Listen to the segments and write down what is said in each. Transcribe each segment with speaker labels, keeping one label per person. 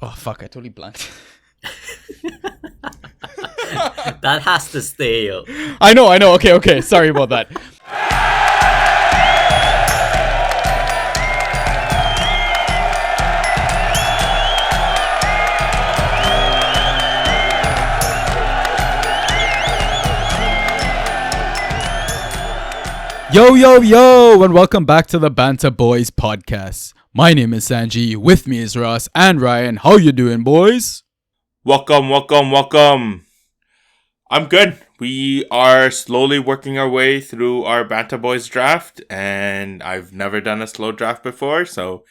Speaker 1: Oh, fuck, I totally blanked.
Speaker 2: That has to stay, yo.
Speaker 1: I know. Okay. Sorry about that. Yo, and welcome back to the Banter Boys podcast. My name is Sanjy, with me is Raas and Ryan. How you doing, boys?
Speaker 3: Welcome. I'm good. We are slowly working our way through our Banter Boys draft, and I've never done a slow draft before, so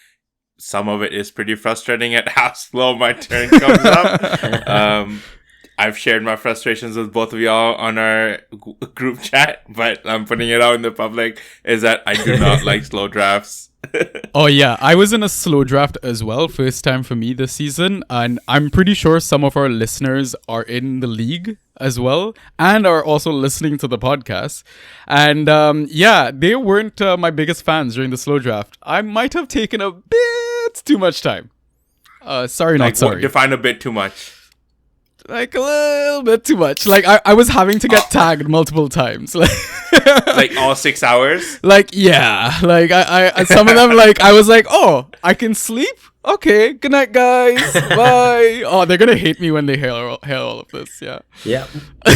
Speaker 3: some of it is pretty frustrating at how slow my turn comes up. I've shared my frustrations with both of y'all on our group chat, but I'm putting it out in the public, is that I do not like slow drafts.
Speaker 1: Oh yeah, I was in a slow draft as well, first time for me this season, and I'm pretty sure some of our listeners are in the league as well, and are also listening to the podcast. And yeah, they weren't my biggest fans during the slow draft. I might have taken a bit too much time. Sorry, not sorry.
Speaker 3: Define a bit too much.
Speaker 1: Like a little bit too much. Like I was having to get tagged multiple times.
Speaker 3: Like all 6 hours?
Speaker 1: Like yeah. Like I some of them like I was like, oh, I can sleep? Okay, good night guys. Bye. Oh, they're gonna hate me when they hear all of this, yeah.
Speaker 2: Yeah.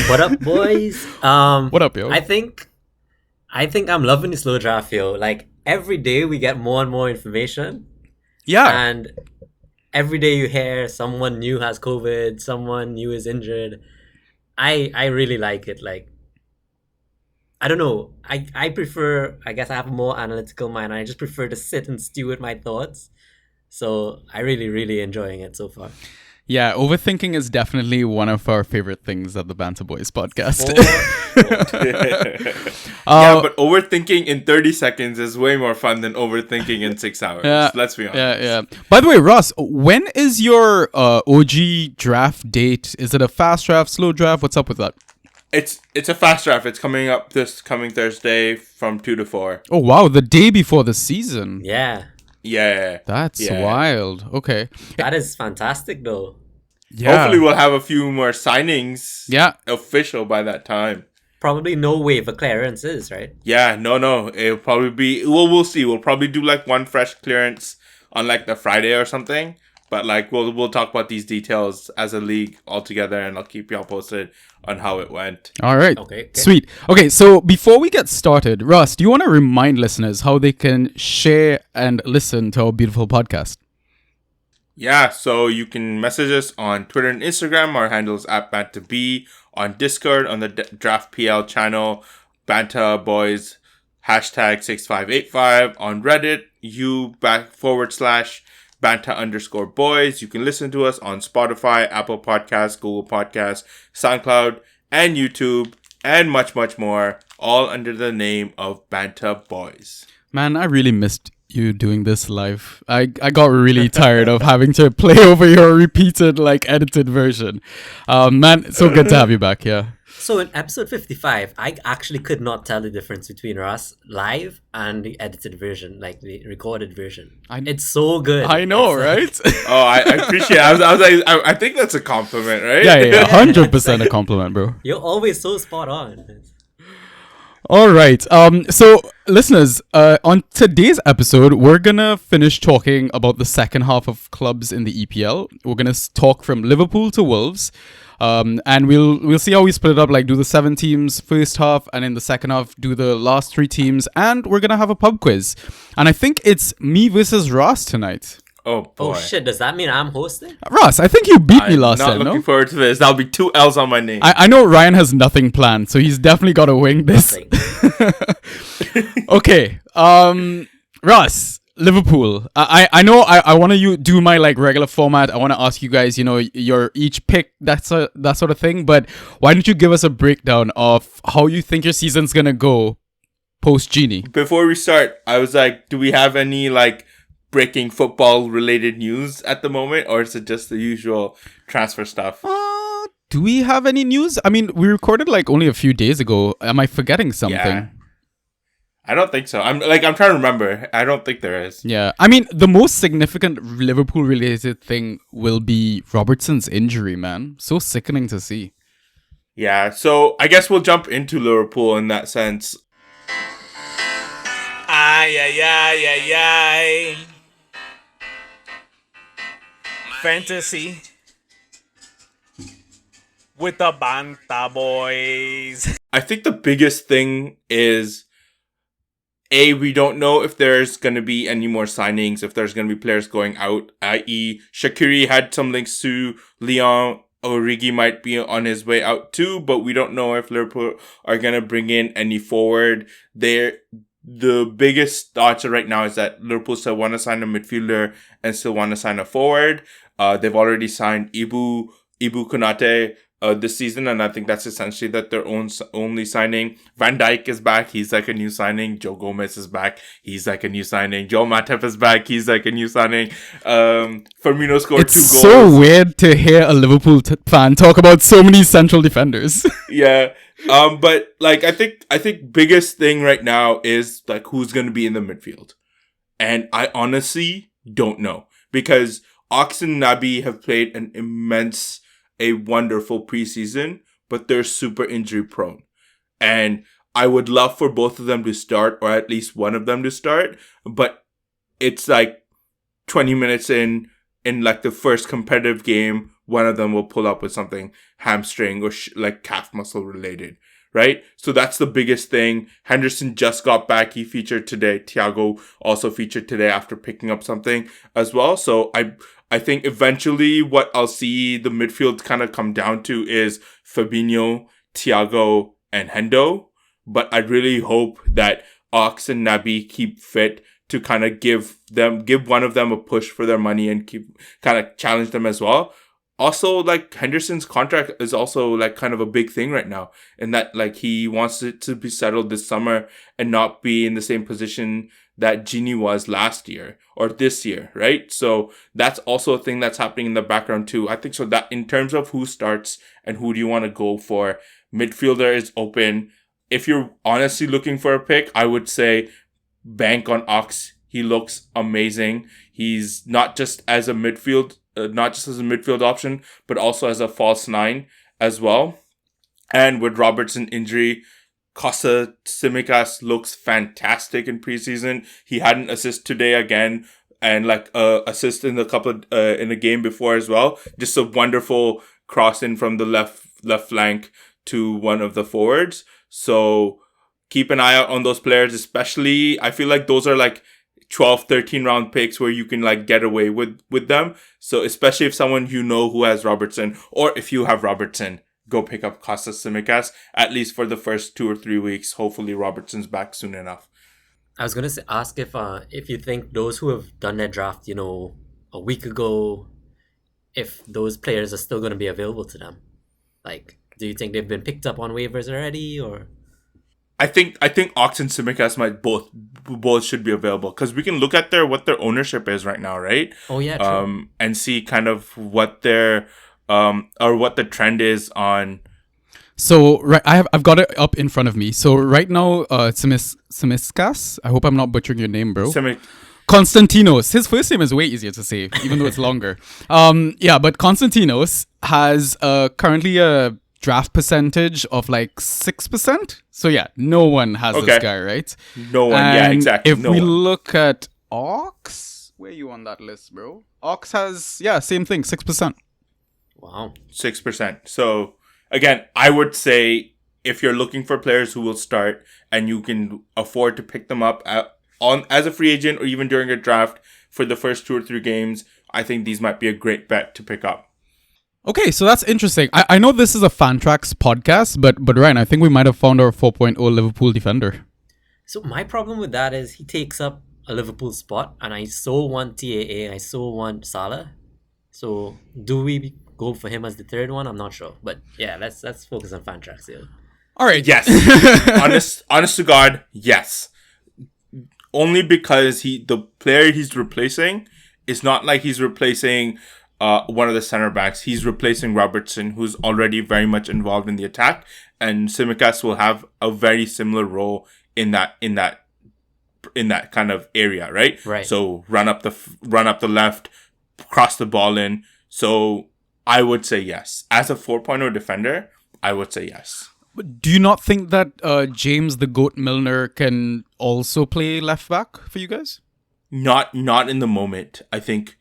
Speaker 2: What up, boys?
Speaker 1: What up, yo?
Speaker 2: I think I'm loving the slow draft, yo. Like every day we get more and more information.
Speaker 1: Yeah.
Speaker 2: And every day you hear someone new has COVID, someone new is injured. I really like it. Like, I don't know. I prefer, I guess I have a more analytical mind. I just prefer to sit and stew with my thoughts. So I really enjoying it so far.
Speaker 1: Yeah, overthinking is definitely one of our favorite things at the Banter Boys podcast.
Speaker 3: Yeah, but overthinking in 30 seconds is way more fun than overthinking in 6 hours.
Speaker 1: Yeah,
Speaker 3: let's be honest.
Speaker 1: Yeah. By the way, Ross, when is your OG draft date? Is it a fast draft, slow draft? What's up with that?
Speaker 3: It's a fast draft. It's coming up this coming Thursday from 2 to 4.
Speaker 1: Oh, wow. The day before the season.
Speaker 2: Yeah.
Speaker 3: Yeah.
Speaker 1: That's wild. Okay.
Speaker 2: That is fantastic, though.
Speaker 1: Yeah.
Speaker 3: Hopefully we'll have a few more signings official by that time.
Speaker 2: Probably no waiver clearances, right?
Speaker 3: Yeah, no. It'll probably be... Well, we'll see. We'll probably do like one fresh clearance on like the Friday or something. But like we'll talk about these details as a league altogether, and I'll keep y'all posted on how it went.
Speaker 1: All right.
Speaker 2: Okay.
Speaker 1: Sweet. Okay, so before we get started, Russ, do you want to remind listeners how they can share and listen to our beautiful podcast?
Speaker 3: Yeah, so you can message us on Twitter and Instagram. Our handles at BantaB. On Discord, on the Draft PL channel, Banta Boys, #6585. On Reddit, /Banta_Boys. You can listen to us on Spotify, Apple Podcasts, Google Podcasts, SoundCloud, and YouTube, and much more, all under the name of Banta Boys.
Speaker 1: Man, I really missed you doing this live. I got really tired of having to play over your repeated, like, edited version. Man, it's so good to have you back, yeah.
Speaker 2: So in episode 55, I actually could not tell the difference between Raas live and the edited version, like the recorded version. It's so good.
Speaker 1: I know, right?
Speaker 3: I appreciate it. I was like, I think that's a compliment, right?
Speaker 1: Yeah, 100% a compliment, bro.
Speaker 2: You're always so spot on.
Speaker 1: All right. So, listeners, on today's episode, we're gonna finish talking about the second half of clubs in the EPL. We're gonna talk from Liverpool to Wolves, and we'll see how we split it up. Like, do the 7 teams first half, and in the second half, do the last 3 teams. And we're gonna have a pub quiz. And I think it's me versus Ross tonight.
Speaker 3: Oh, boy.
Speaker 2: Oh, shit. Does that mean I'm hosting?
Speaker 1: Ross, I think you beat me last time,
Speaker 3: I'm not looking forward to this. That'll be 2 L's on my name.
Speaker 1: I know Ryan has nothing planned, so he's definitely got to wing this. Okay. Ross, Liverpool. I know I want to do my like regular format. I want to ask you guys, your each pick, that sort of thing. But why don't you give us a breakdown of how you think your season's going to go post Genie?
Speaker 3: Before we start, I was like, do we have any like breaking football related news at the moment, or is it just the usual transfer stuff?
Speaker 1: Do we have any news? I mean, we recorded like only a few days ago. Am I forgetting something?
Speaker 3: Yeah. I don't think so. I'm trying to remember. I don't think there is.
Speaker 1: Yeah, I mean, the most significant Liverpool-related thing will be Robertson's injury, man. So sickening to see.
Speaker 3: Yeah, so I guess we'll jump into Liverpool in that sense.
Speaker 4: Ay, ay, ay, ay, ay. Fantasy with the Banta boys.
Speaker 3: I think the biggest thing is, we don't know if there's going to be any more signings, if there's going to be players going out, i.e. Shaqiri had some links to Lyon. Origi might be on his way out too, but we don't know if Liverpool are going to bring in any forward. The biggest thoughts right now is that Liverpool still want to sign a midfielder and still want to sign a forward. They've already signed Ibu Konate this season, and I think that's essentially that their only signing. Van Dijk is back. He's like a new signing. Joe Gomez is back. He's like a new signing. Joe Matip is back. He's like a new signing. Firmino scored 2 goals.
Speaker 1: It's so weird to hear a Liverpool fan talk about so many central defenders.
Speaker 3: Yeah. But like, I think biggest thing right now is like who's going to be in the midfield. And I honestly don't know, because Ox and Naby have played a wonderful preseason, but they're super injury prone. And I would love for both of them to start, or at least one of them to start, but it's like 20 minutes in like the first competitive game, one of them will pull up with something hamstring or like calf muscle related, right? So that's the biggest thing. Henderson just got back. He featured today. Thiago also featured today after picking up something as well. So I think eventually what I'll see the midfield kind of come down to is Fabinho, Thiago, and Hendo. But I really hope that Ox and Naby keep fit to kind of give one of them a push for their money and keep kind of challenge them as well. Also, like, Henderson's contract is also like kind of a big thing right now, in that like he wants it to be settled this summer and not be in the same position that Gini was last year or this year, right? So that's also a thing that's happening in the background too. I think so that in terms of who starts and who do you want to go for, midfielder is open. If you're honestly looking for a pick, I would say bank on Ox. He looks amazing. He's not just as a midfield option, but also as a false 9 as well. And with Robertson injury, Costa Tsimikas looks fantastic in preseason. He had an assist today again, and like assist in in the game before as well. Just a wonderful cross in from the left flank to one of the forwards. So keep an eye out on those players, especially. I feel like those are like 12, 13 round picks where you can like get away with them. So especially if someone you know who has Robertson, or if you have Robertson, go pick up Costa Tsimikas, at least for the first 2 or 3 weeks. Hopefully Robertson's back soon enough.
Speaker 2: I was gonna ask if you think those who have done their draft, a week ago, if those players are still gonna be available to them. Like, do you think they've been picked up on waivers already, or?
Speaker 3: I think Ox and Tsimikas might both should be available, because we can look at what their ownership is right now, right?
Speaker 2: Oh yeah, true.
Speaker 3: And see kind of what their or what the trend is on.
Speaker 1: So right, I've got it up in front of me. So right now, Tsimiskas. I hope I'm not butchering your name, bro. Konstantinos. His first name is way easier to say, even though it's longer. But Konstantinos has currently a draft percentage of like 6%. So yeah, no one has this guy, right?
Speaker 3: No one,
Speaker 1: and
Speaker 3: yeah, exactly.
Speaker 1: If we look at Ox, where are you on that list, bro? Ox has, same thing, 6%.
Speaker 2: Wow.
Speaker 3: 6%. So again, I would say if you're looking for players who will start and you can afford to pick them up as a free agent or even during a draft for the first 2 or 3 games, I think these might be a great bet to pick up.
Speaker 1: Okay, so that's interesting. I know this is a Fantrax podcast, but Ryan, I think we might have found our 4.0 Liverpool defender.
Speaker 2: So my problem with that is he takes up a Liverpool spot, and I so want TAA, I so want Salah. So do we go for him as the third one? I'm not sure, but yeah, let's focus on Fantrax here.
Speaker 1: All right.
Speaker 3: Yes. honest to God, yes. Only because the player he's replacing is not like he's replacing one of the center backs. He's replacing Robertson, who's already very much involved in the attack, and Tsimikas will have a very similar role in that in that kind of area, right?
Speaker 2: Right.
Speaker 3: So run up the left, cross the ball in. So I would say yes. As a 4.0 defender, I would say yes.
Speaker 1: Do you not think that James the Goat Milner can also play left back for you guys?
Speaker 3: Not in the moment. I think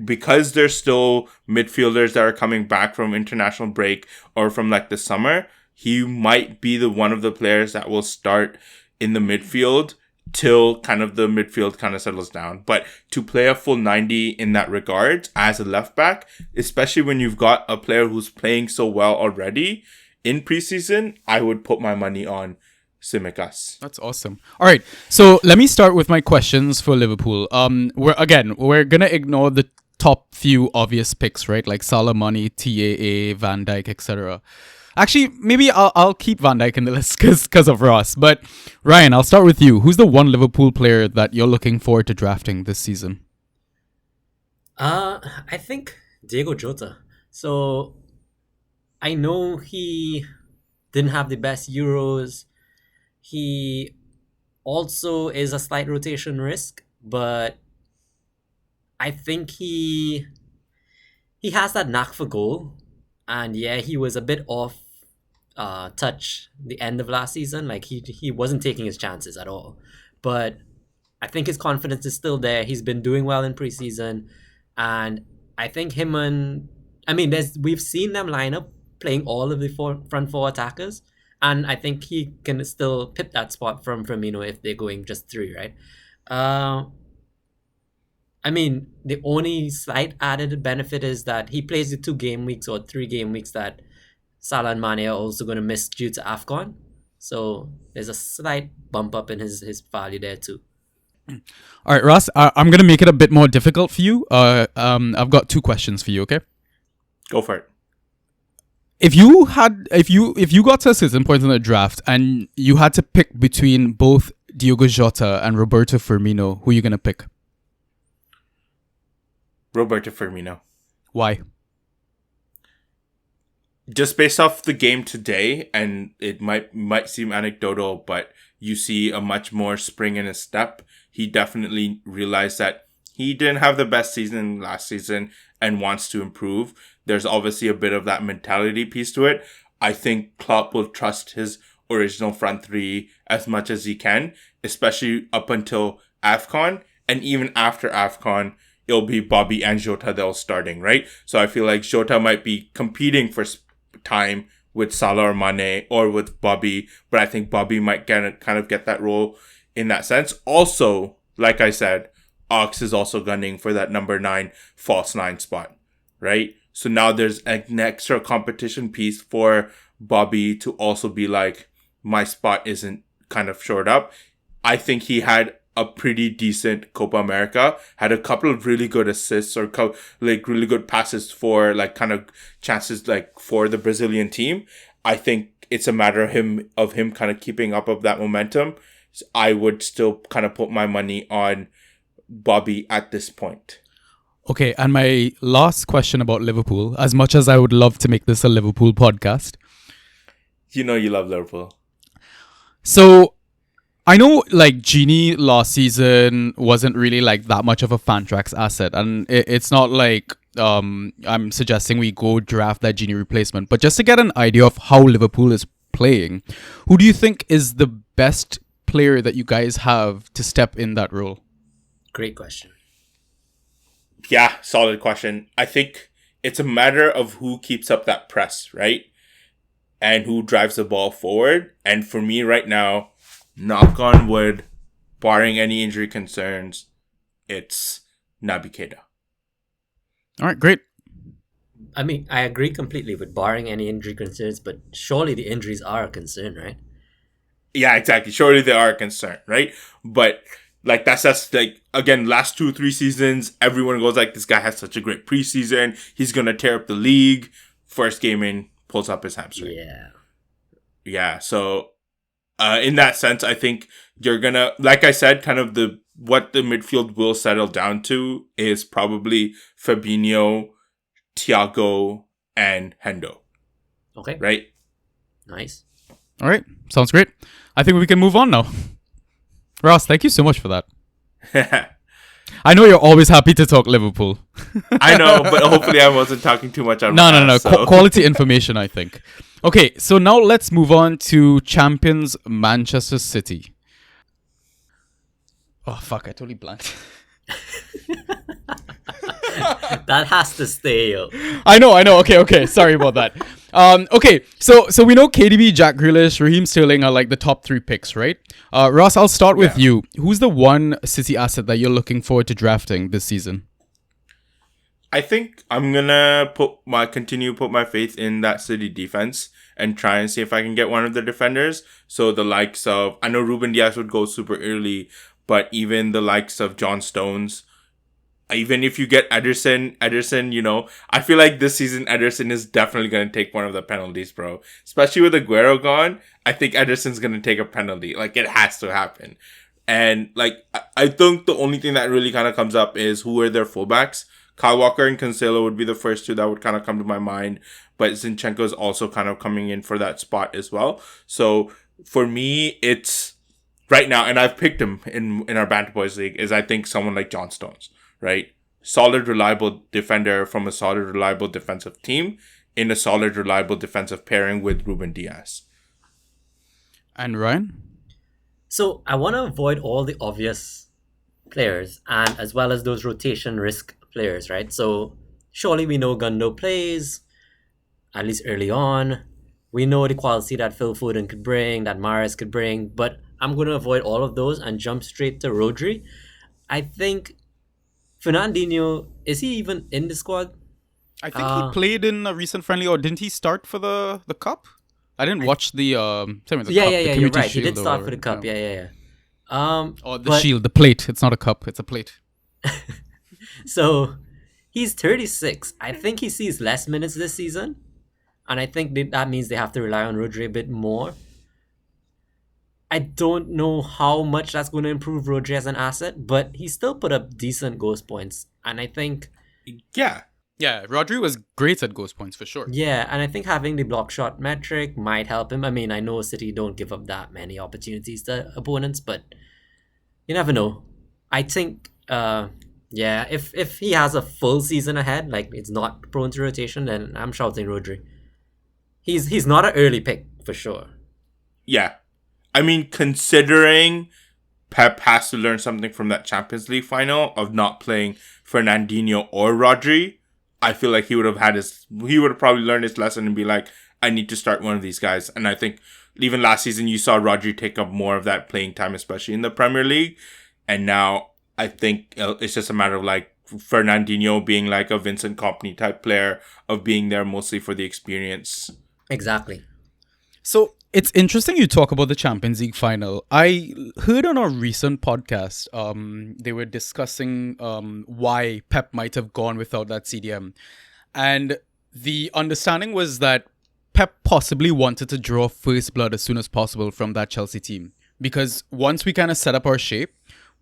Speaker 3: because there's still midfielders that are coming back from international break or from like the summer, he might be the one of the players that will start in the midfield till kind of the midfield kind of settles down. But to play a full 90 in that regard as a left back, especially when you've got a player who's playing so well already in preseason, I would put my money on Tsimikas.
Speaker 1: That's awesome. All right, so let me start with my questions for Liverpool. We're gonna ignore the top few obvious picks, right? Like Salah, Mane, TAA, Van Dijk, etc. Actually, maybe I'll keep Van Dijk in the list because of Raas. But Ryan, I'll start with you. Who's the one Liverpool player that you're looking forward to drafting this season?
Speaker 2: I think Diego Jota. So I know he didn't have the best Euros. He also is a slight rotation risk, but I think he has that knack for goal. And yeah, he was a bit off touch the end of last season. Like he wasn't taking his chances at all. But I think his confidence is still there. He's been doing well in preseason, and I think we've seen them line up playing all of the front four attackers, and I think he can still pip that spot from Firmino if they're going just three, right? The only slight added benefit is that he plays the 2 game weeks or 3 game weeks that Salah and Mane are also going to miss due to AFCON. So there's a slight bump up in his value there too.
Speaker 1: All right, Ross, I'm gonna make it a bit more difficult for you. I've got 2 questions for you. Okay.
Speaker 3: Go for it.
Speaker 1: If you got to a certain point in the draft and you had to pick between both Diogo Jota and Roberto Firmino, who are you gonna pick?
Speaker 3: Roberto Firmino.
Speaker 1: Why?
Speaker 3: Just based off the game today, and it might seem anecdotal, but you see a much more spring in his step. He definitely realized that he didn't have the best season last season and wants to improve. There's obviously a bit of that mentality piece to it. I think Klopp will trust his original front 3 as much as he can, especially up until AFCON. And even after AFCON, it'll be Bobby and Jota that will starting, right? So I feel like Jota might be competing for time with Salah or Mane or with Bobby, but I think Bobby might kind of get that role in that sense. Also, like I said, Ox is also gunning for that number 9 false 9 spot, right? So now there's an extra competition piece for Bobby to also be like, my spot isn't kind of shored up. I think he had a pretty decent Copa America, had a couple of really good assists or really good passes for like kind of chances like for the Brazilian team. I think it's a matter of him kind of keeping up of that momentum. So I would still kind of put my money on Bobby at this point.
Speaker 1: Okay, and my last question about Liverpool, as much as I would love to make this a Liverpool podcast.
Speaker 3: You know you love Liverpool.
Speaker 1: So I know like Genie last season wasn't really like that much of a Fantrax asset, and it's not like I'm suggesting we go draft that Genie replacement, but just to get an idea of how Liverpool is playing, who do you think is the best player that you guys have to step in that role?
Speaker 2: Great question.
Speaker 3: Yeah, solid question. I think it's a matter of who keeps up that press, right? And who drives the ball forward. And for me right now, knock on wood, barring any injury concerns, it's Naby Keita.
Speaker 1: All right, great.
Speaker 2: I agree completely with barring any injury concerns, but surely the injuries are a concern, right?
Speaker 3: Yeah, exactly. Surely they are a concern, right? But like that's like, again, last 2-3 seasons, everyone goes like, this guy has such a great preseason. He's going to tear up the league. First game in, pulls up his hamstring. Yeah. So in that sense, I think you're going to, like I said, kind of what the midfield will settle down to is probably Fabinho, Thiago, and Hendo.
Speaker 2: Okay.
Speaker 3: Right?
Speaker 2: Nice.
Speaker 1: All right, sounds great. I think we can move on now. Ross, thank you so much for that. I know you're always happy to talk Liverpool.
Speaker 3: I know, but hopefully I wasn't talking too much on
Speaker 1: No.
Speaker 3: Raas, so.
Speaker 1: Quality information, I think. Okay, so now let's move on to champions Manchester City. Oh, fuck, I totally blanked.
Speaker 2: That has to stay, yo.
Speaker 1: I know. Okay. Sorry about that. Okay, so we know KDB, Jack Grealish, Raheem Sterling are like the top 3 picks, right? Ross, I'll start with you. Who's the one City asset that you're looking forward to drafting this season?
Speaker 3: I think I'm gonna put my faith in that City defense and try and see if I can get one of the defenders. So the likes of, I know Ruben Diaz would go super early, but even the likes of John Stones, even if you get Ederson, you know, I feel like this season Ederson is definitely going to take one of the penalties, bro. Especially with Aguero gone, I think Ederson's going to take a penalty. Like, it has to happen. And, like, I think the only thing that really kind of comes up is who are their fullbacks. Kyle Walker and Cancelo would be the first 2 that would kind of come to my mind. But Zinchenko is also kind of coming in for that spot as well. So, for me, it's right now, and I've picked him in our Banter Boys League, is I think someone like John Stones. Right? Solid, reliable defender from a solid, reliable defensive team in a solid, reliable defensive pairing with Ruben Diaz.
Speaker 1: And Ryan?
Speaker 2: So I want to avoid all the obvious players and as well as those rotation risk players, right? So surely we know Gundo plays, at least early on. We know the quality that Phil Foden could bring, that Mahrez could bring, but I'm going to avoid all of those and jump straight to Rodri. I think Fernandinho, is he even in the squad?
Speaker 1: I think he played in a recent friendly, or didn't he start for the cup? I didn't watch the cup,
Speaker 2: Yeah,
Speaker 1: the
Speaker 2: you're right. He
Speaker 1: Shield
Speaker 2: did
Speaker 1: or
Speaker 2: start for the
Speaker 1: whatever.
Speaker 2: cup. Yeah.
Speaker 1: Or the shield, the plate. It's not a cup, it's a plate.
Speaker 2: So he's 36. I think he sees less minutes this season, and I think that means they have to rely on Rodri a bit more. I don't know how much that's going to improve Rodri as an asset, but he still put up decent ghost points. And I think...
Speaker 3: Yeah.
Speaker 1: Yeah, Rodri was great at ghost points for sure.
Speaker 2: Yeah, and I think having the block shot metric might help him. I mean, I know City don't give up that many opportunities to opponents, but you never know. I think, if he has a full season ahead, like it's not prone to rotation, then I'm shouting Rodri. He's not an early pick, for sure.
Speaker 3: Yeah. I mean, considering Pep has to learn something from that Champions League final of not playing Fernandinho or Rodri, I feel like he would have probably learned his lesson and be like, I need to start one of these guys. And I think even last season you saw Rodri take up more of that playing time, especially in the Premier League. And now I think it's just a matter of like Fernandinho being like a Vincent Kompany type player, of being there mostly for the experience.
Speaker 2: Exactly.
Speaker 1: So it's interesting you talk about the Champions League final. I heard on a recent podcast, they were discussing why Pep might have gone without that CDM. And the understanding was that Pep possibly wanted to draw first blood as soon as possible from that Chelsea team. Because once we kind of set up our shape,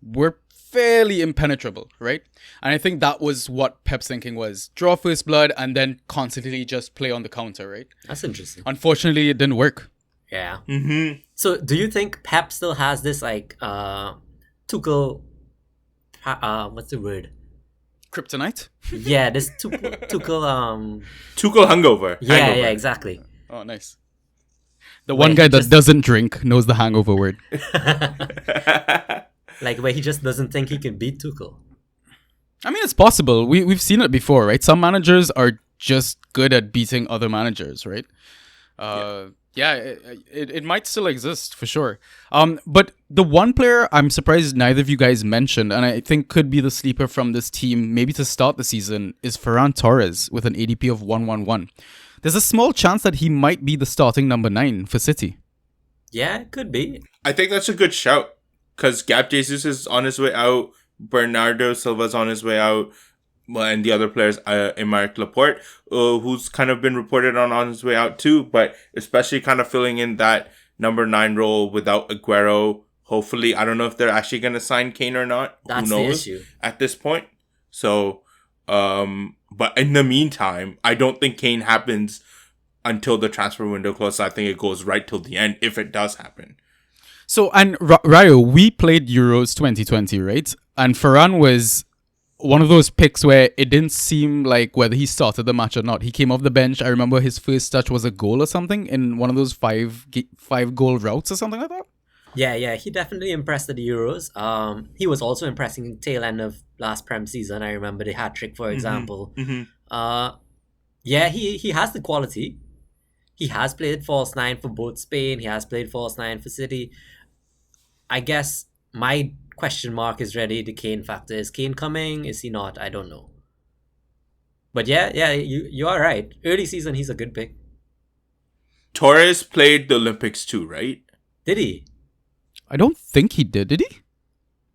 Speaker 1: we're fairly impenetrable, right? And I think that was what Pep's thinking was. Draw first blood and then constantly just play on the counter, right?
Speaker 2: That's interesting.
Speaker 1: Unfortunately, it didn't work.
Speaker 2: Yeah.
Speaker 3: Mm-hmm.
Speaker 2: So do you think Pep still has this like Tuchel what's the word?
Speaker 1: Kryptonite?
Speaker 2: Yeah, this Tuchel
Speaker 3: Tuchel hangover.
Speaker 2: Yeah, exactly.
Speaker 1: Oh, nice. The one guy that doesn't drink knows the hangover word.
Speaker 2: Like where he just doesn't think he can beat Tuchel.
Speaker 1: I mean, it's possible. We've seen it before, right? Some managers are just good at beating other managers, right? It might still exist for sure. But the one player I'm surprised neither of you guys mentioned, and I think could be the sleeper from this team, maybe to start the season, is Ferran Torres with an ADP of 111. There's a small chance that he might be the starting number 9 for City.
Speaker 2: Yeah, it could be.
Speaker 3: I think that's a good shout, because Gab Jesus is on his way out, Bernardo Silva's on his way out, and the other players, Aymeric Laporte, who's kind of been reported on his way out too, but especially kind of filling in that number 9 role without Aguero. Hopefully, I don't know if they're actually going to sign Kane or not.
Speaker 2: That's
Speaker 3: Who knows
Speaker 2: the issue
Speaker 3: at this point. So, but in the meantime, I don't think Kane happens until the transfer window closes. I think it goes right till the end if it does happen.
Speaker 1: So, and Ryo, we played Euros 2020, right? And Ferran was one of those picks where it didn't seem like whether he started the match or not. He came off the bench. I remember his first touch was a goal or something in one of those five goal routes or something like that.
Speaker 2: Yeah, he definitely impressed at the Euros. He was also impressing in tail end of last Prem season. I remember the hat trick, for example. Yeah, he has the quality. He has played false nine for both Spain. He has played false nine for City. I guess my question mark is ready. The Kane factor. Is Kane coming? Is he not? I don't know. But yeah, you are right. Early season, he's a good pick.
Speaker 3: Torres played the Olympics too, right?
Speaker 2: Did he?
Speaker 1: I don't think he did. Did he?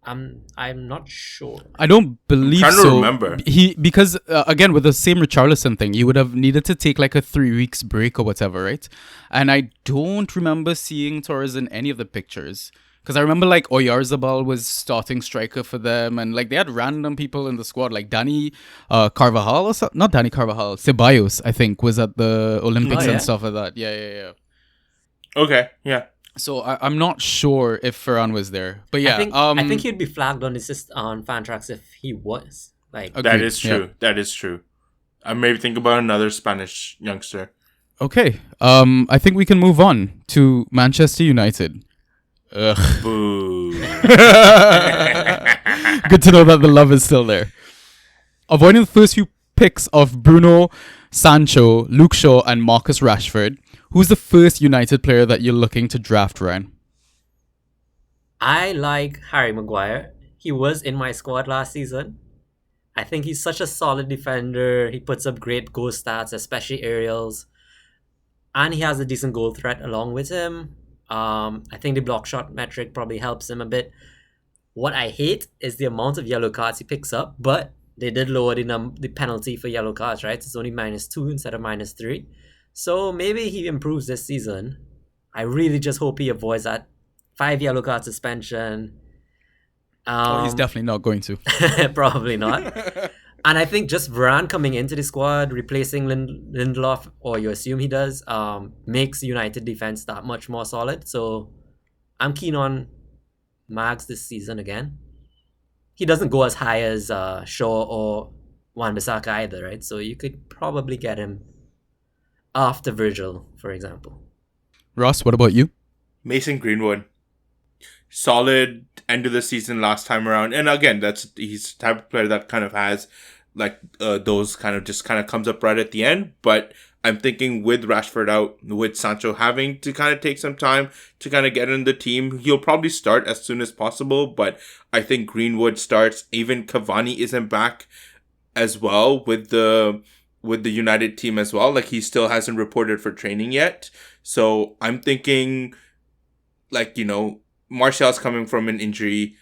Speaker 2: I'm not sure.
Speaker 1: I don't believe
Speaker 3: I'm trying
Speaker 1: so.
Speaker 3: to remember.
Speaker 1: Because again with the same Richarlison thing, you would have needed to take like a 3 weeks break or whatever, right? And I don't remember seeing Torres in any of the pictures. Because I remember like Oyarzabal was starting striker for them, and like they had random people in the squad, like Danny Carvajal or not Danny Carvajal, Ceballos, I think, was at the Olympics and stuff like that. Yeah.
Speaker 3: Okay, yeah.
Speaker 1: So I'm not sure if Ferran was there, but yeah,
Speaker 2: I think he'd be flagged on on Fantrax if he was. Like
Speaker 1: Agreed.
Speaker 3: That is true.
Speaker 1: Yeah.
Speaker 3: That is true. I maybe think about another Spanish youngster.
Speaker 1: Okay. I think we can move on to Manchester United. Ugh.
Speaker 3: Boo.
Speaker 1: Good to know that the love is still there. Avoiding the first few picks of Bruno, Sancho, Luke Shaw, and Marcus Rashford, who's the first United player that you're looking to draft, Ryan?
Speaker 2: I like Harry Maguire. He was in my squad last season. I think he's such a solid defender. He puts up great goal stats, especially aerials. And he has a decent goal threat along with him. I think the block shot metric probably helps him a bit. What I hate is the amount of yellow cards he picks up, but they did lower the penalty for yellow cards, right? It's only -2 instead of -3. So maybe he improves this season. I really just hope he avoids that 5 yellow card suspension.
Speaker 1: He's definitely not going to.
Speaker 2: Probably not. And I think just Varane coming into the squad, replacing Lindelof, or you assume he does, makes United defense that much more solid. So I'm keen on Mags this season again. He doesn't go as high as Shaw or Wan-Bissaka either, right? So you could probably get him after Virgil, for example.
Speaker 1: Ross, what about you?
Speaker 3: Mason Greenwood. Solid end of the season last time around. And again, he's the type of player that kind of has like those kind of comes up right at the end. But I'm thinking with Rashford out, with Sancho having to kind of take some time to kind of get in the team, he'll probably start as soon as possible. But I think Greenwood starts. Even Cavani isn't back as well with the United team as well. Like he still hasn't reported for training yet. So I'm thinking like, Martial's coming from an injury.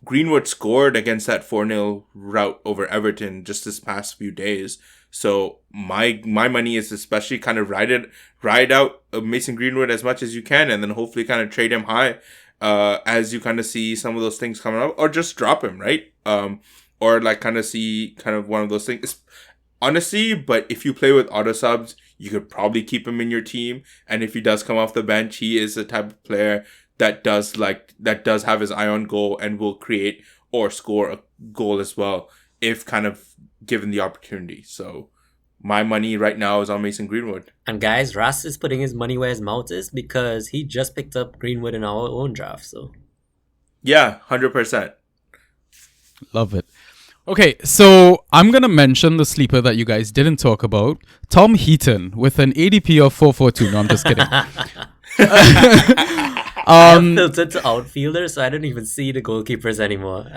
Speaker 3: Greenwood scored against that 4-0 rout over Everton just this past few days. So my money is especially kind of ride out Mason Greenwood as much as you can, and then hopefully kind of trade him high as you kind of see some of those things coming up, or just drop him, right? Or like kind of see kind of one of those things. Honestly, but if you play with auto subs, you could probably keep him in your team. And if he does come off the bench, he is the type of player that does have his eye on goal and will create or score a goal as well if kind of given the opportunity. So my money right now is on Mason Greenwood.
Speaker 2: And guys, Raas is putting his money where his mouth is because he just picked up Greenwood in our own draft. So
Speaker 3: yeah, 100%.
Speaker 1: Love it. Okay, so I'm going to mention the sleeper that you guys didn't talk about. Tom Heaton with an ADP of 442. No, I'm just kidding.
Speaker 2: I'm filtered to outfielders, so I don't even see the goalkeepers anymore.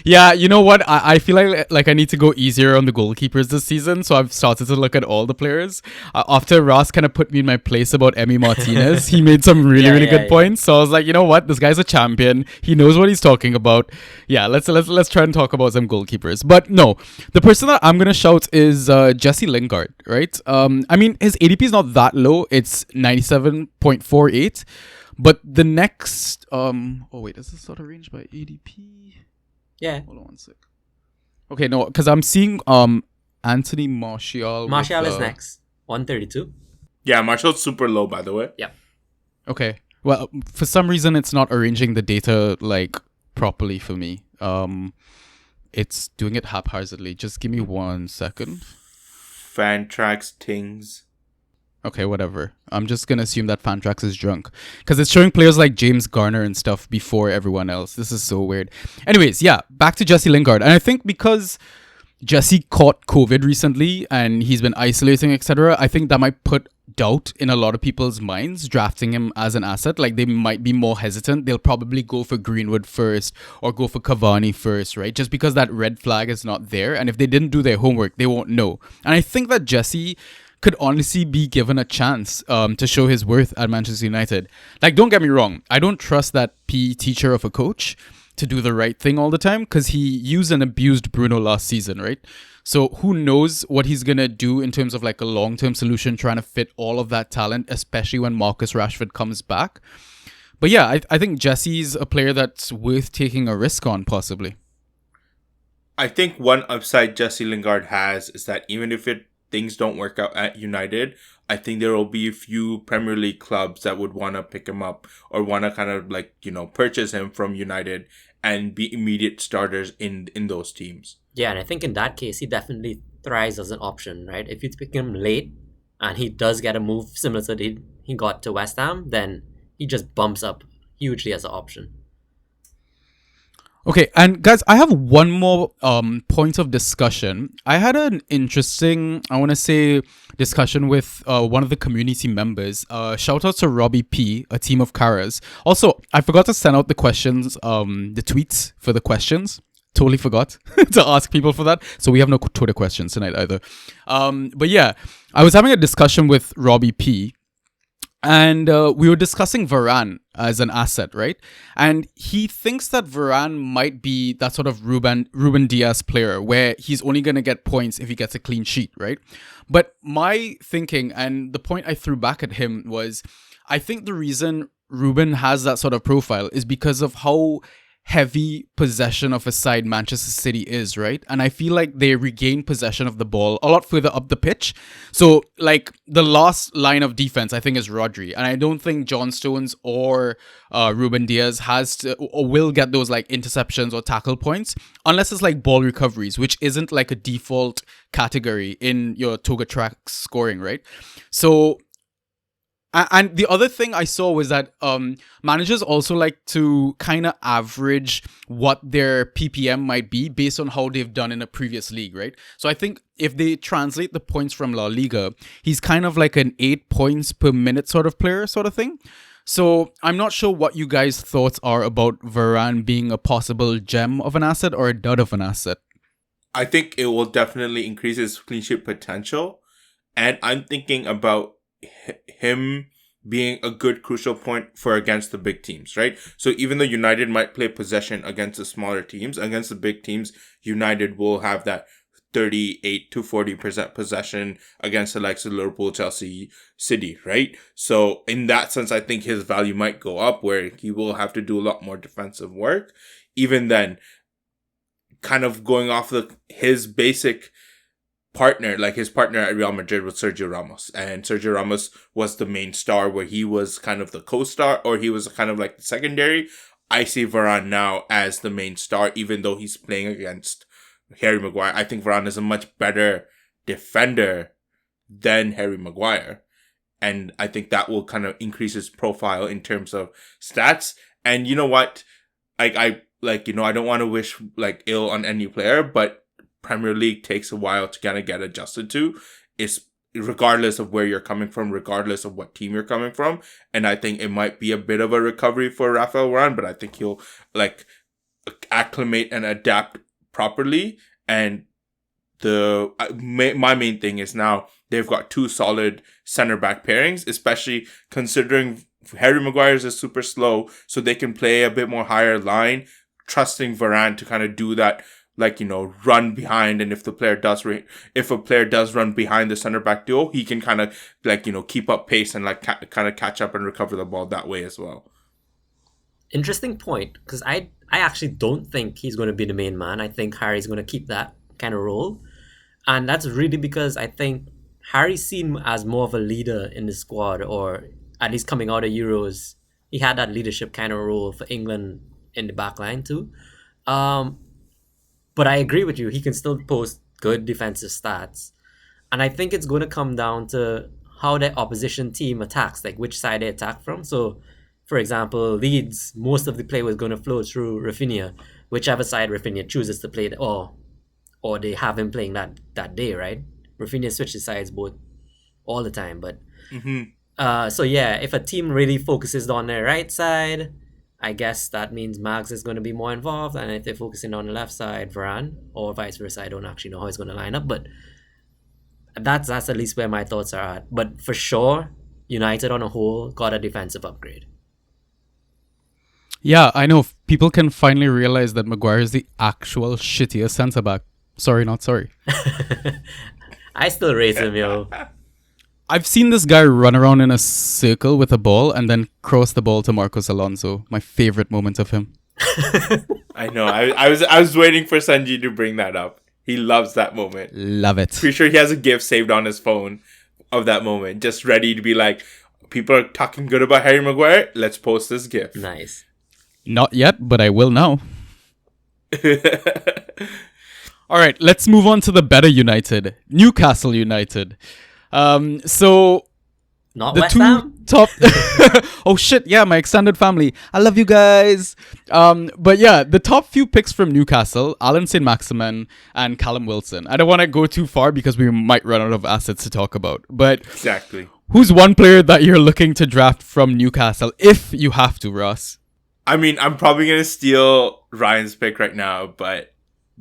Speaker 1: Yeah, you know what? I feel like I need to go easier on the goalkeepers this season, so I've started to look at all the players. After Ross kind of put me in my place about Emi Martinez, he made some really good points. So I was like, you know what? This guy's a champion. He knows what he's talking about. Yeah, let's try and talk about some goalkeepers. But no, the person that I'm gonna shout is Jesse Lingard, right? I mean, his ADP is not that low. It's 97.48. But the next is this sort of arranged by ADP?
Speaker 2: Yeah.
Speaker 1: Hold on one sec. Okay, no, because I'm seeing Anthony Martial.
Speaker 2: Martial is next. 132.
Speaker 3: Yeah, Martial's super low, by the way.
Speaker 2: Yep.
Speaker 1: Okay. Well, for some reason, it's not arranging the data like properly for me. It's doing it haphazardly. Just give me 1 second.
Speaker 3: Fan tracks things.
Speaker 1: Okay, whatever. I'm just gonna assume that Fantrax is drunk because it's showing players like James Garner and stuff before everyone else. This is so weird. Anyways, yeah, back to Jesse Lingard, and I think because Jesse caught COVID recently and he's been isolating, etc., I think that might put doubt in a lot of people's minds drafting him as an asset. Like, they might be more hesitant. They'll probably go for Greenwood first or go for Cavani first, right? Just because that red flag is not there. And if they didn't do their homework, they won't know. And I think that Jesse could honestly be given a chance to show his worth at Manchester United. Like, don't get me wrong, I don't trust that PE teacher of a coach to do the right thing all the time because he used and abused Bruno last season, right? So who knows what he's going to do in terms of like a long-term solution, trying to fit all of that talent, especially when Marcus Rashford comes back. But yeah, I think Jesse's a player that's worth taking a risk on, possibly.
Speaker 3: I think one upside Jesse Lingard has is that even if things don't work out at United, I think there will be a few Premier League clubs that would want to pick him up or want to kind of like, purchase him from United and be immediate starters in those teams.
Speaker 2: Yeah, and I think in that case, he definitely thrives as an option, right? If you pick him late and he does get a move similar to he got to West Ham, then he just bumps up hugely as an option.
Speaker 1: Okay, and guys, I have one more point of discussion. I had an interesting, I want to say, discussion with one of the community members. Shout out to Robbie P, a team of Karas. Also, I forgot to send out the questions, the tweets for the questions. Totally forgot to ask people for that. So we have no Twitter questions tonight either. But yeah, I was having a discussion with Robbie P. And we were discussing Varane as an asset, right? And he thinks that Varane might be that sort of Ruben Diaz player where he's only going to get points if he gets a clean sheet, right? But my thinking and the point I threw back at him was, I think the reason Ruben has that sort of profile is because of how heavy possession of a side Manchester City is, right? And I feel like they regain possession of the ball a lot further up the pitch. So, like, the last line of defense, I think, is Rodri. And I don't think John Stones or Ruben Diaz has to or will get those, like, interceptions or tackle points unless it's, like, ball recoveries, which isn't, like, a default category in your Toga Track scoring, right? So, and the other thing I saw was that managers also like to kind of average what their PPM might be based on how they've done in a previous league, right? So I think if they translate the points from La Liga, he's kind of like an 8 points per minute sort of player sort of thing. So I'm not sure what you guys' thoughts are about Varane being a possible gem of an asset or a dud of an asset.
Speaker 3: I think it will definitely increase his clean sheet potential. And I'm thinking about him being a good crucial point for against the big teams, right? So even though United might play possession against the smaller teams, against the big teams, United will have that 38 to 40% possession against the likes of Liverpool, Chelsea, City, right? So in that sense, I think his value might go up where he will have to do a lot more defensive work. Even then, kind of going off his basic partner, like his partner at Real Madrid was Sergio Ramos, and Sergio Ramos was the main star where he was kind of the co-star or he was kind of like the secondary. I see Varane now as the main star, even though he's playing against Harry Maguire. I think Varane is a much better defender than Harry Maguire, and I think that will kind of increase his profile in terms of stats. And you know what, I don't want to wish like ill on any player, but Premier League takes a while to kind of get adjusted to. It's regardless of where you're coming from, regardless of what team you're coming from. And I think it might be a bit of a recovery for Rafael Varane, but I think he'll like acclimate and adapt properly. And my main thing is now they've got two solid center back pairings, especially considering Harry Maguire is super slow, so they can play a bit more higher line, trusting Varane to kind of do that, like, run behind. And if a player does run behind the center back duo, he can kind of like, keep up pace and like kind of catch up and recover the ball that way as well.
Speaker 2: Interesting point, because I actually don't think he's going to be the main man. I think Harry's going to keep that kind of role. And that's really because I think Harry's seen as more of a leader in the squad, or at least coming out of Euros he had that leadership kind of role for England in the back line too. Um, but I agree with you. He can still post good defensive stats. And I think it's going to come down to how the opposition team attacks, like which side they attack from. So, for example, Leeds, most of the play was going to flow through Rafinha, whichever side Rafinha chooses to play, or they have him playing that day, right? Rafinha switches sides both all the time. But so yeah, if a team really focuses on their right side, I guess that means Mags is going to be more involved, and if they're focusing on the left side, Varane, or vice versa, I don't actually know how he's going to line up, but that's at least where my thoughts are at. But for sure, United on a whole got a defensive upgrade.
Speaker 1: Yeah, I know. People can finally realize that Maguire is the actual shittiest centre back. Sorry, not sorry.
Speaker 2: I still rate him, yo.
Speaker 1: I've seen this guy run around in a circle with a ball and then cross the ball to Marcos Alonso. My favorite moment of him.
Speaker 3: I know. I was waiting for Sanjy to bring that up. He loves that moment.
Speaker 1: Love it.
Speaker 3: Pretty sure he has a GIF saved on his phone of that moment, just ready to be like, people are talking good about Harry Maguire. Let's post this GIF.
Speaker 2: Nice.
Speaker 1: Not yet, but I will now. All right, let's move on to the better United, Newcastle United. So
Speaker 2: Not
Speaker 1: the
Speaker 2: West
Speaker 1: two
Speaker 2: Ham?
Speaker 1: top. Oh shit! Yeah, my extended family. I love you guys. But yeah, the top few picks from Newcastle: Alan Saint-Maximin and Callum Wilson. I don't want to go too far because we might run out of assets to talk about. But
Speaker 3: Exactly.
Speaker 1: who's one player that you're looking to draft from Newcastle if you have to, Ross?
Speaker 3: I mean, I'm probably going to steal Ryan's pick right now, but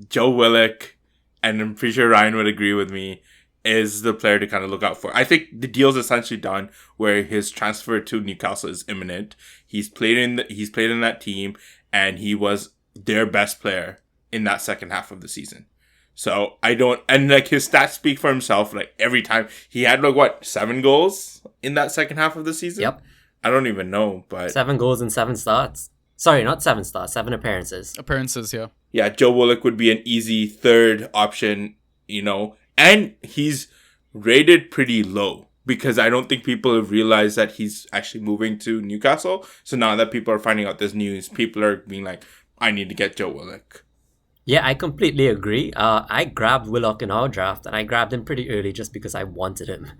Speaker 3: Joe Willock, and I'm pretty sure Ryan would agree with me, is the player to kind of look out for. I think the deal's essentially done, where his transfer to Newcastle is imminent. He's played in that team, and he was their best player in that second half of the season. So like his stats speak for himself. Like every time he had 7 goals in that second half of the season.
Speaker 2: Yep.
Speaker 3: I don't even know, but
Speaker 2: 7 goals and 7 starts. Sorry, not 7 starts, 7 appearances.
Speaker 1: Appearances, yeah.
Speaker 3: yeah, Joe Willock would be an easy third option, and he's rated pretty low because I don't think people have realized that he's actually moving to Newcastle. So now that people are finding out this news, people are being like, I need to get Joe Willock.
Speaker 2: Yeah, I completely agree. I grabbed Willock in our draft, and I grabbed him pretty early just because I wanted him.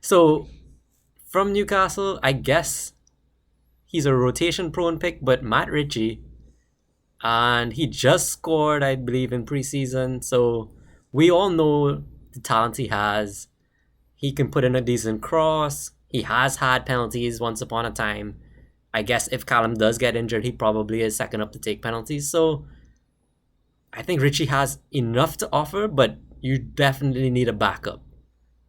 Speaker 2: So from Newcastle, I guess he's a rotation-prone pick, but Matt Ritchie, and he just scored, I believe, in preseason. So we all know the talent he has. He can put in a decent cross. He has had penalties once upon a time. I guess if Callum does get injured, he probably is second up to take penalties. So I think Ritchie has enough to offer, but you definitely need a backup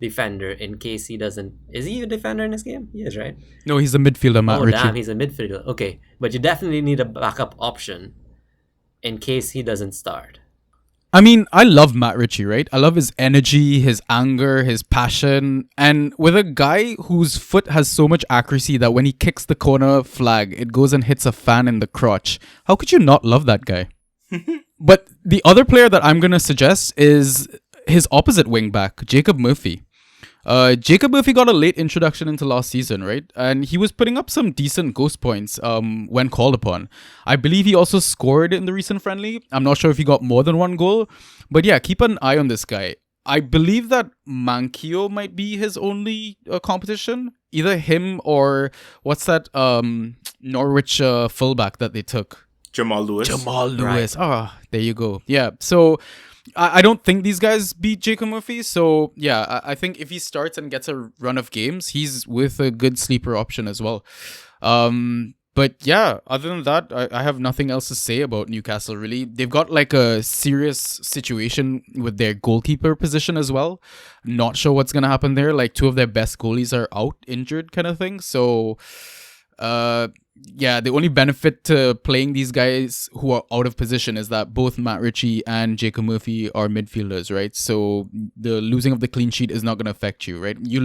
Speaker 2: defender in case he doesn't. Is he a defender in this game? He is, right?
Speaker 1: No, he's a midfielder, Matt Ritchie.
Speaker 2: Damn, he's a midfielder. Okay, but you definitely need a backup option in case he doesn't start.
Speaker 1: I mean, I love Matt Ritchie, right? I love his energy, his anger, his passion. And with a guy whose foot has so much accuracy that when he kicks the corner flag, it goes and hits a fan in the crotch. How could you not love that guy? But the other player that I'm going to suggest is his opposite wing back, Jacob Murphy. Jacob Murphy got a late introduction into last season, right? And he was putting up some decent ghost points when called upon. I believe he also scored in the recent friendly. I'm not sure if he got more than 1 goal. But yeah, keep an eye on this guy. I believe that Mankio might be his only competition. Either him or what's that Norwich fullback that they took?
Speaker 3: Jamal Lewis.
Speaker 2: Right.
Speaker 1: Ah, there you go. Yeah, so I don't think these guys beat Jacob Murphy. So yeah, I think if he starts and gets a run of games, he's with a good sleeper option as well. But yeah, other than that, I have nothing else to say about Newcastle, really. They've got like a serious situation with their goalkeeper position as well. Not sure what's going to happen there. Like 2 of their best goalies are out injured kind of thing. So yeah, the only benefit to playing these guys who are out of position is that both Matt Ritchie and Jacob Murphy are midfielders, right? So the losing of the clean sheet is not going to affect you, right? You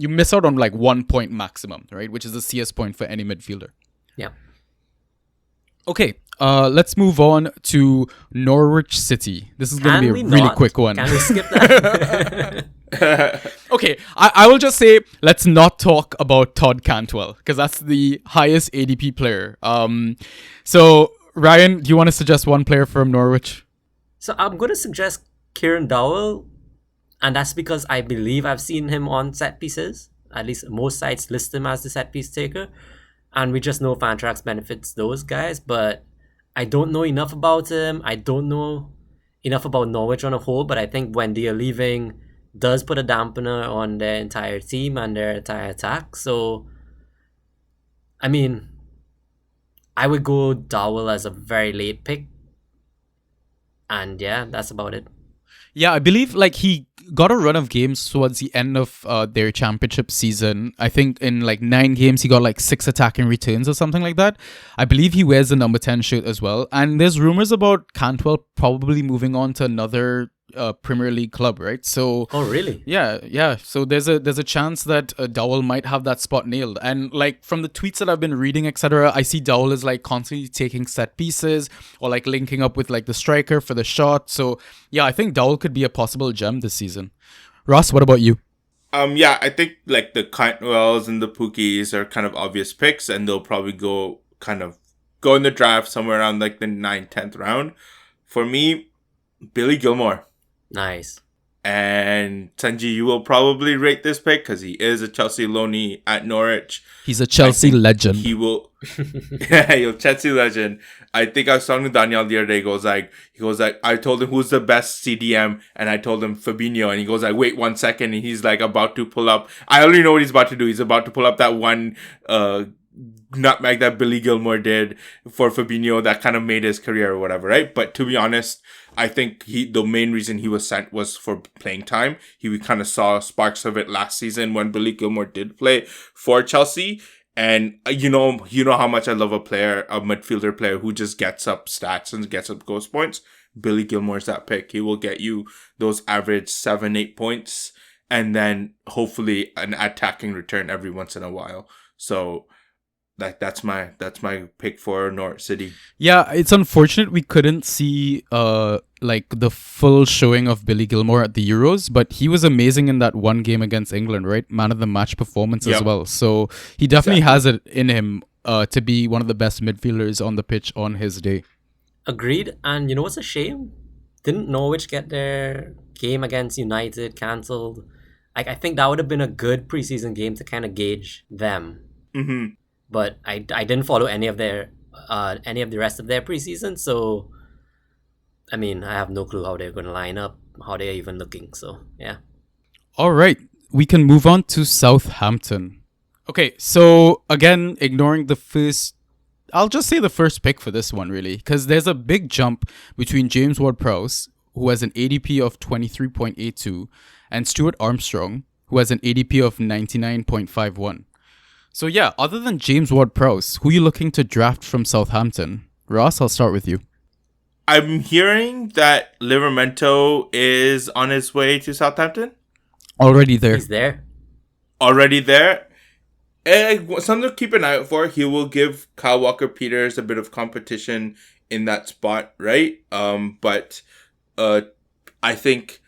Speaker 1: miss out on like 1 point maximum, right? Which is the CS point for any midfielder.
Speaker 2: Yeah.
Speaker 1: Okay, let's move on to Norwich City. This is going to be a really quick one.
Speaker 2: Can we skip that?
Speaker 1: Okay, I will just say let's not talk about Todd Cantwell because that's the highest ADP player. So Ryan, do you want to suggest one player from Norwich?
Speaker 2: So I'm going to suggest Kieran Dowell, and that's because I believe I've seen him on set pieces. At least most sites list him as the set piece taker, and we just know Fantrax benefits those guys. But I don't know enough about him. I don't know enough about Norwich on a whole. But I think when they are leaving, does put a dampener on their entire team and their entire attack. So, I mean, I would go Dowell as a very late pick, and yeah, that's about it.
Speaker 1: Yeah, I believe like he got a run of games towards the end of their championship season. I think in like 9 games he got like 6 attacking returns or something like that. I believe he wears the number 10 shirt as well. And there's rumors about Cantwell probably moving on to another Premier League club, right? So
Speaker 2: Oh, really?
Speaker 1: yeah. So there's a chance that Dowell might have that spot nailed. And like from the tweets that I've been reading, etc., I see Dowell is like constantly taking set pieces or like linking up with like the striker for the shot. So yeah, I think Dowell could be a possible gem this season. Ross, what about you?
Speaker 3: Yeah, I think like the Cantwells and the Pookies are kind of obvious picks, and they'll probably go in the draft somewhere around like the 9th, 10th round. For me, Billy Gilmore.
Speaker 2: Nice.
Speaker 3: And Sanjy, you will probably rate this pick because he is a Chelsea loanee at Norwich.
Speaker 1: He's a Chelsea legend.
Speaker 3: He will. Yeah, he's a Chelsea legend. I think I was talking to Daniel the other day. He goes like, I told him who's the best CDM, and I told him Fabinho, and he goes like, wait 1 second, and he's like about to pull up. I already know what he's about to do. He's about to pull up that one nutmeg that Billy Gilmore did for Fabinho that kind of made his career or whatever, right? But to be honest, I think the main reason he was sent was for playing time. He kind of saw sparks of it last season when Billy Gilmore did play for Chelsea. And you know how much I love a midfielder player who just gets up stats and gets up ghost points. Billy Gilmore's that pick. He will get you those average 7-8 points and then hopefully an attacking return every once in a while. So that's my pick for Norwich City.
Speaker 1: Yeah, it's unfortunate we couldn't see like the full showing of Billy Gilmore at the Euros, but he was amazing in that one game against England, right? Man of the match performance as well. So he definitely has it in him to be one of the best midfielders on the pitch on his day.
Speaker 2: Agreed. And you know what's a shame? Didn't Norwich get their game against United cancelled? Like, I think that would have been a good preseason game to kind of gauge them.
Speaker 3: Mm-hmm.
Speaker 2: But I didn't follow any of the rest of their preseason, so I mean, I have no clue how they're going to line up, how they're even looking. So yeah.
Speaker 1: All right, we can move on to Southampton. Okay, so again, ignoring the first, I'll just say the first pick for this one really, because there's a big jump between James Ward-Prowse, who has an ADP of 23.82, and Stuart Armstrong, who has an ADP of 99.51. So yeah, other than James Ward-Prowse, who are you looking to draft from Southampton? Ross, I'll start with you.
Speaker 3: I'm hearing that Livramento is on his way to Southampton.
Speaker 1: Already there.
Speaker 2: He's there.
Speaker 3: Already there. Something to keep an eye out for. He will give Kyle Walker-Peters a bit of competition in that spot, right? But I think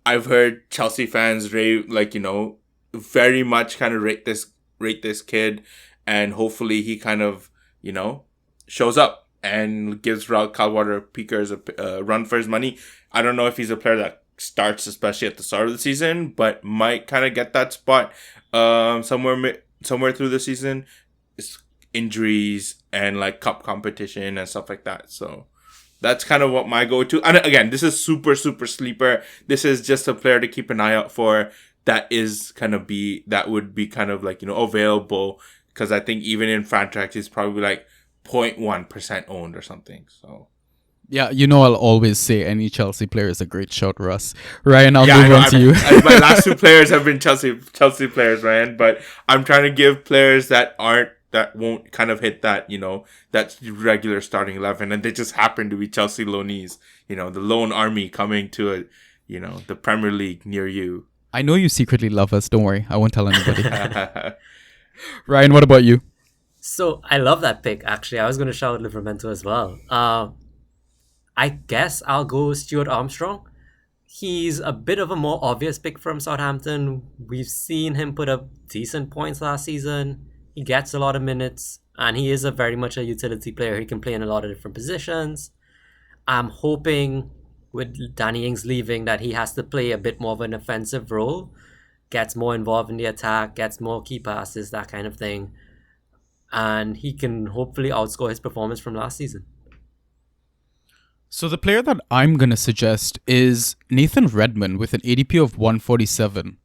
Speaker 3: I've heard Chelsea fans very much kind of rate this kid, and hopefully he kind of, shows up and gives Kyle Walker-Peters a run for his money. I don't know if he's a player that starts, especially at the start of the season, but might kind of get that spot somewhere through the season. It's injuries and like cup competition and stuff like that. So that's kind of what my go-to. And again, this is super, super sleeper. This is just a player to keep an eye out for. That would be kind of like, available, because I think even in Fantrax he's probably like 0.1% owned or something. So
Speaker 1: yeah, I'll always say any Chelsea player is a great shot, Russ. Ryan, I'll move on to you.
Speaker 3: My last two players have been Chelsea players, Ryan, but I'm trying to give players that won't kind of hit that, that regular starting 11, and they just happen to be Chelsea loanees, the loan army coming to the Premier League near you.
Speaker 1: I know you secretly love us. Don't worry. I won't tell anybody. Ryan, what about you?
Speaker 2: So I love that pick, actually. I was going to shout Livramento as well. I guess I'll go Stuart Armstrong. He's a bit of a more obvious pick from Southampton. We've seen him put up decent points last season. He gets a lot of minutes, and he is a very much a utility player. He can play in a lot of different positions. I'm hoping with Danny Ings leaving that he has to play a bit more of an offensive role, gets more involved in the attack, gets more key passes, that kind of thing. And he can hopefully outscore his performance from last season.
Speaker 1: So the player that I'm going to suggest is Nathan Redmond with an ADP of 147.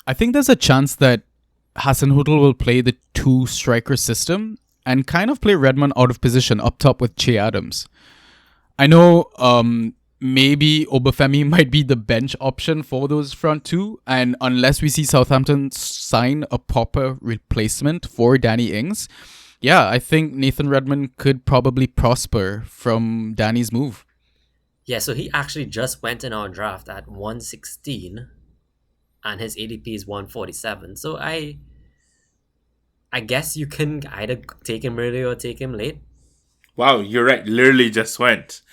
Speaker 1: I think there's a chance that Hasenhüttl will play the two striker system and kind of play Redmond out of position up top with Che Adams. I know maybe Obafemi might be the bench option for those front two, and unless we see Southampton sign a proper replacement for Danny Ings, yeah, I think Nathan Redmond could probably prosper from Danny's move.
Speaker 2: Yeah, so he actually just went in our draft at 116 and his ADP is 147. So I guess you can either take him early or take him late.
Speaker 3: Wow, you're right. Literally just went.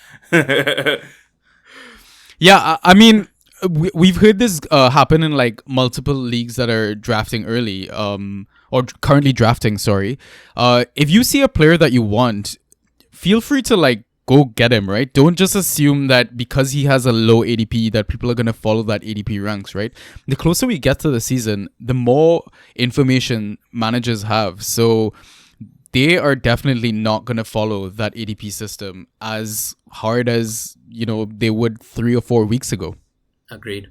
Speaker 1: Yeah, I mean, we've heard this happen in like multiple leagues that are drafting early, or currently drafting, sorry. If you see a player that you want, feel free to like go get him, right? Don't just assume that because he has a low ADP that people are going to follow that ADP ranks, right? The closer we get to the season, the more information managers have. So they are definitely not going to follow that ADP system as hard as, they would 3 or 4 weeks ago.
Speaker 2: Agreed.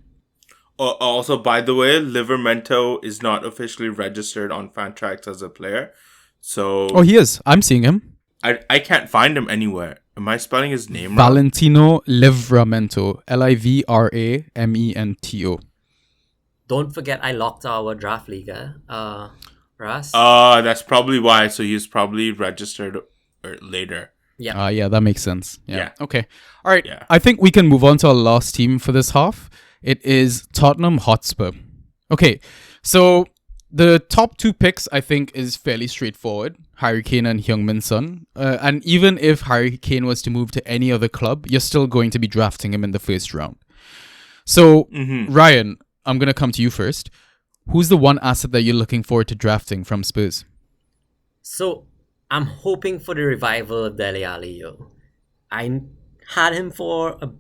Speaker 3: Also, by the way, Livermento is not officially registered on Fantrax as a player. So
Speaker 1: Oh, he is. I'm seeing him.
Speaker 3: I can't find him anywhere. Am I spelling his name wrong?
Speaker 1: Valentino Livramento. Livramento.
Speaker 2: Don't forget I locked our draft league, Raas.
Speaker 3: That's probably why. So he's probably registered later.
Speaker 2: Yeah.
Speaker 1: Yeah, that makes sense. Yeah. Okay. All right.
Speaker 3: Yeah.
Speaker 1: I think we can move on to our last team for this half. It is Tottenham Hotspur. Okay. So the top two picks, I think, is fairly straightforward. Harry Kane and Heung-min Son. And even if Harry Kane was to move to any other club, you're still going to be drafting him in the first round. So, Ryan, I'm going to come to you first. Who's the one asset that you're looking forward to drafting from Spurs?
Speaker 2: So I'm hoping for the revival of Dele Alli. I had him for a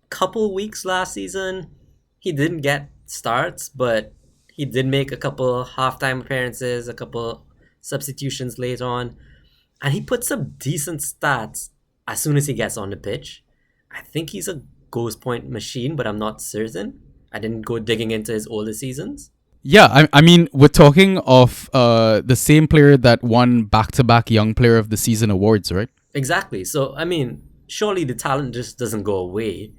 Speaker 2: couple weeks last season. He didn't get starts, but he did make a couple halftime appearances, a couple substitutions late on, and he put some decent stats as soon as he gets on the pitch. I think he's a ghost point machine, but I'm not certain. I didn't go digging into his older seasons.
Speaker 1: Yeah, I mean, we're talking of the same player that won back-to-back Young Player of the Season awards, right?
Speaker 2: Exactly. So, I mean, surely the talent just doesn't go away.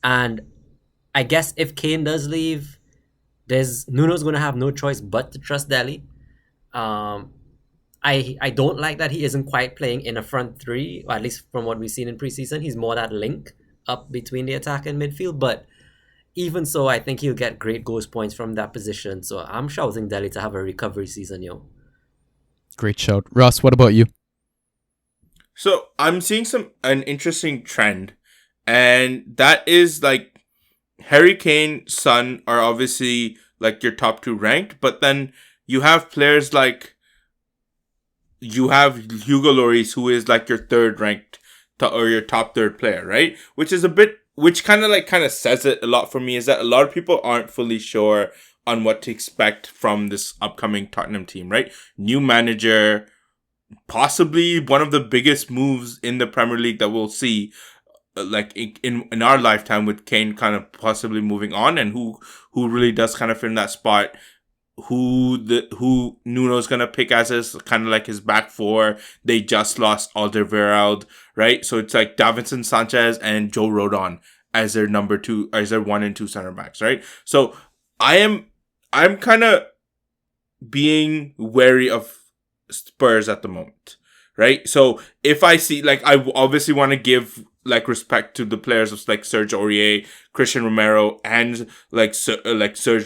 Speaker 2: And I guess if Kane does leave, Nuno's going to have no choice but to trust Dele. I don't like that he isn't quite playing in a front three, or at least from what we've seen in preseason. He's more that link up between the attack and midfield, but even so, I think he'll get great ghost points from that position. So I'm shouting Dele to have a recovery season,
Speaker 1: Great shout. Ross, what about you?
Speaker 3: So I'm seeing an interesting trend, and that is like Harry Kane, Son are obviously like your top two ranked, but then you have players like you have Hugo Lloris, who is like your third ranked or your top third player, right? Which kind of says it a lot for me, is that a lot of people aren't fully sure on what to expect from this upcoming Tottenham team, right? New manager, possibly one of the biggest moves in the Premier League that we'll see, like in our lifetime, with Kane kind of possibly moving on, and who really does kind of fit in that spot. Who Nuno's gonna pick as his kind of like his back four. They just lost Alderweireld, right? So it's like Davinson Sanchez and Joe Rodon as their number two, as their 1 and 2 center backs, right? So I'm kind of being wary of Spurs at the moment, right? So if I see, like, I obviously want to give like respect to the players of like Serge Aurier, Christian Romero, and like Serge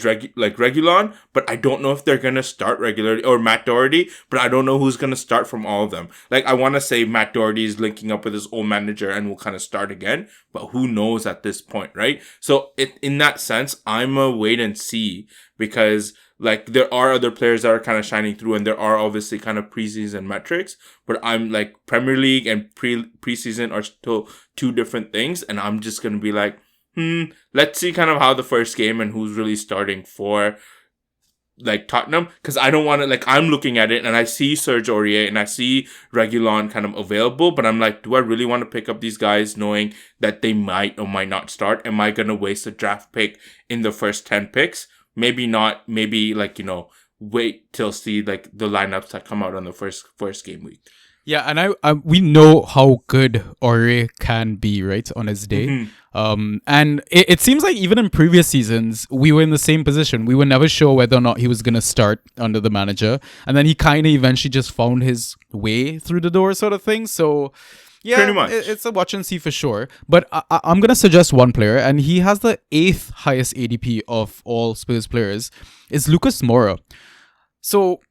Speaker 3: Reguilon, but I don't know if they're gonna start regularly, or Matt Doherty, but I don't know who's gonna start from all of them. Like I want to say Matt Doherty is linking up with his old manager and will kind of start again, but who knows at this point, right? So in that sense, I'm a wait and see, because like there are other players that are kind of shining through, and there are obviously kind of preseason metrics, but I'm like Premier League and preseason are still two different things, and I'm just gonna be like, let's see kind of how the first game and who's really starting for like Tottenham, because I don't want to, like, I'm looking at it and I see Serge Aurier and I see Reguilon kind of available, but I'm like, do I really want to pick up these guys knowing that they might or might not start? Am I gonna waste a draft pick in the first 10 picks? Maybe not. Maybe like, wait till see like the lineups that come out on the first game week.
Speaker 1: Yeah, and we know how good Ore can be, right, on his day. And it seems like even in previous seasons, we were in the same position. We were never sure whether or not he was going to start under the manager. And then he kind of eventually just found his way through the door sort of thing. So, yeah,
Speaker 3: pretty much.
Speaker 1: It's a watch and see for sure. But I'm going to suggest one player, and he has the 8th highest ADP of all Spurs players, is Lucas Moura. So,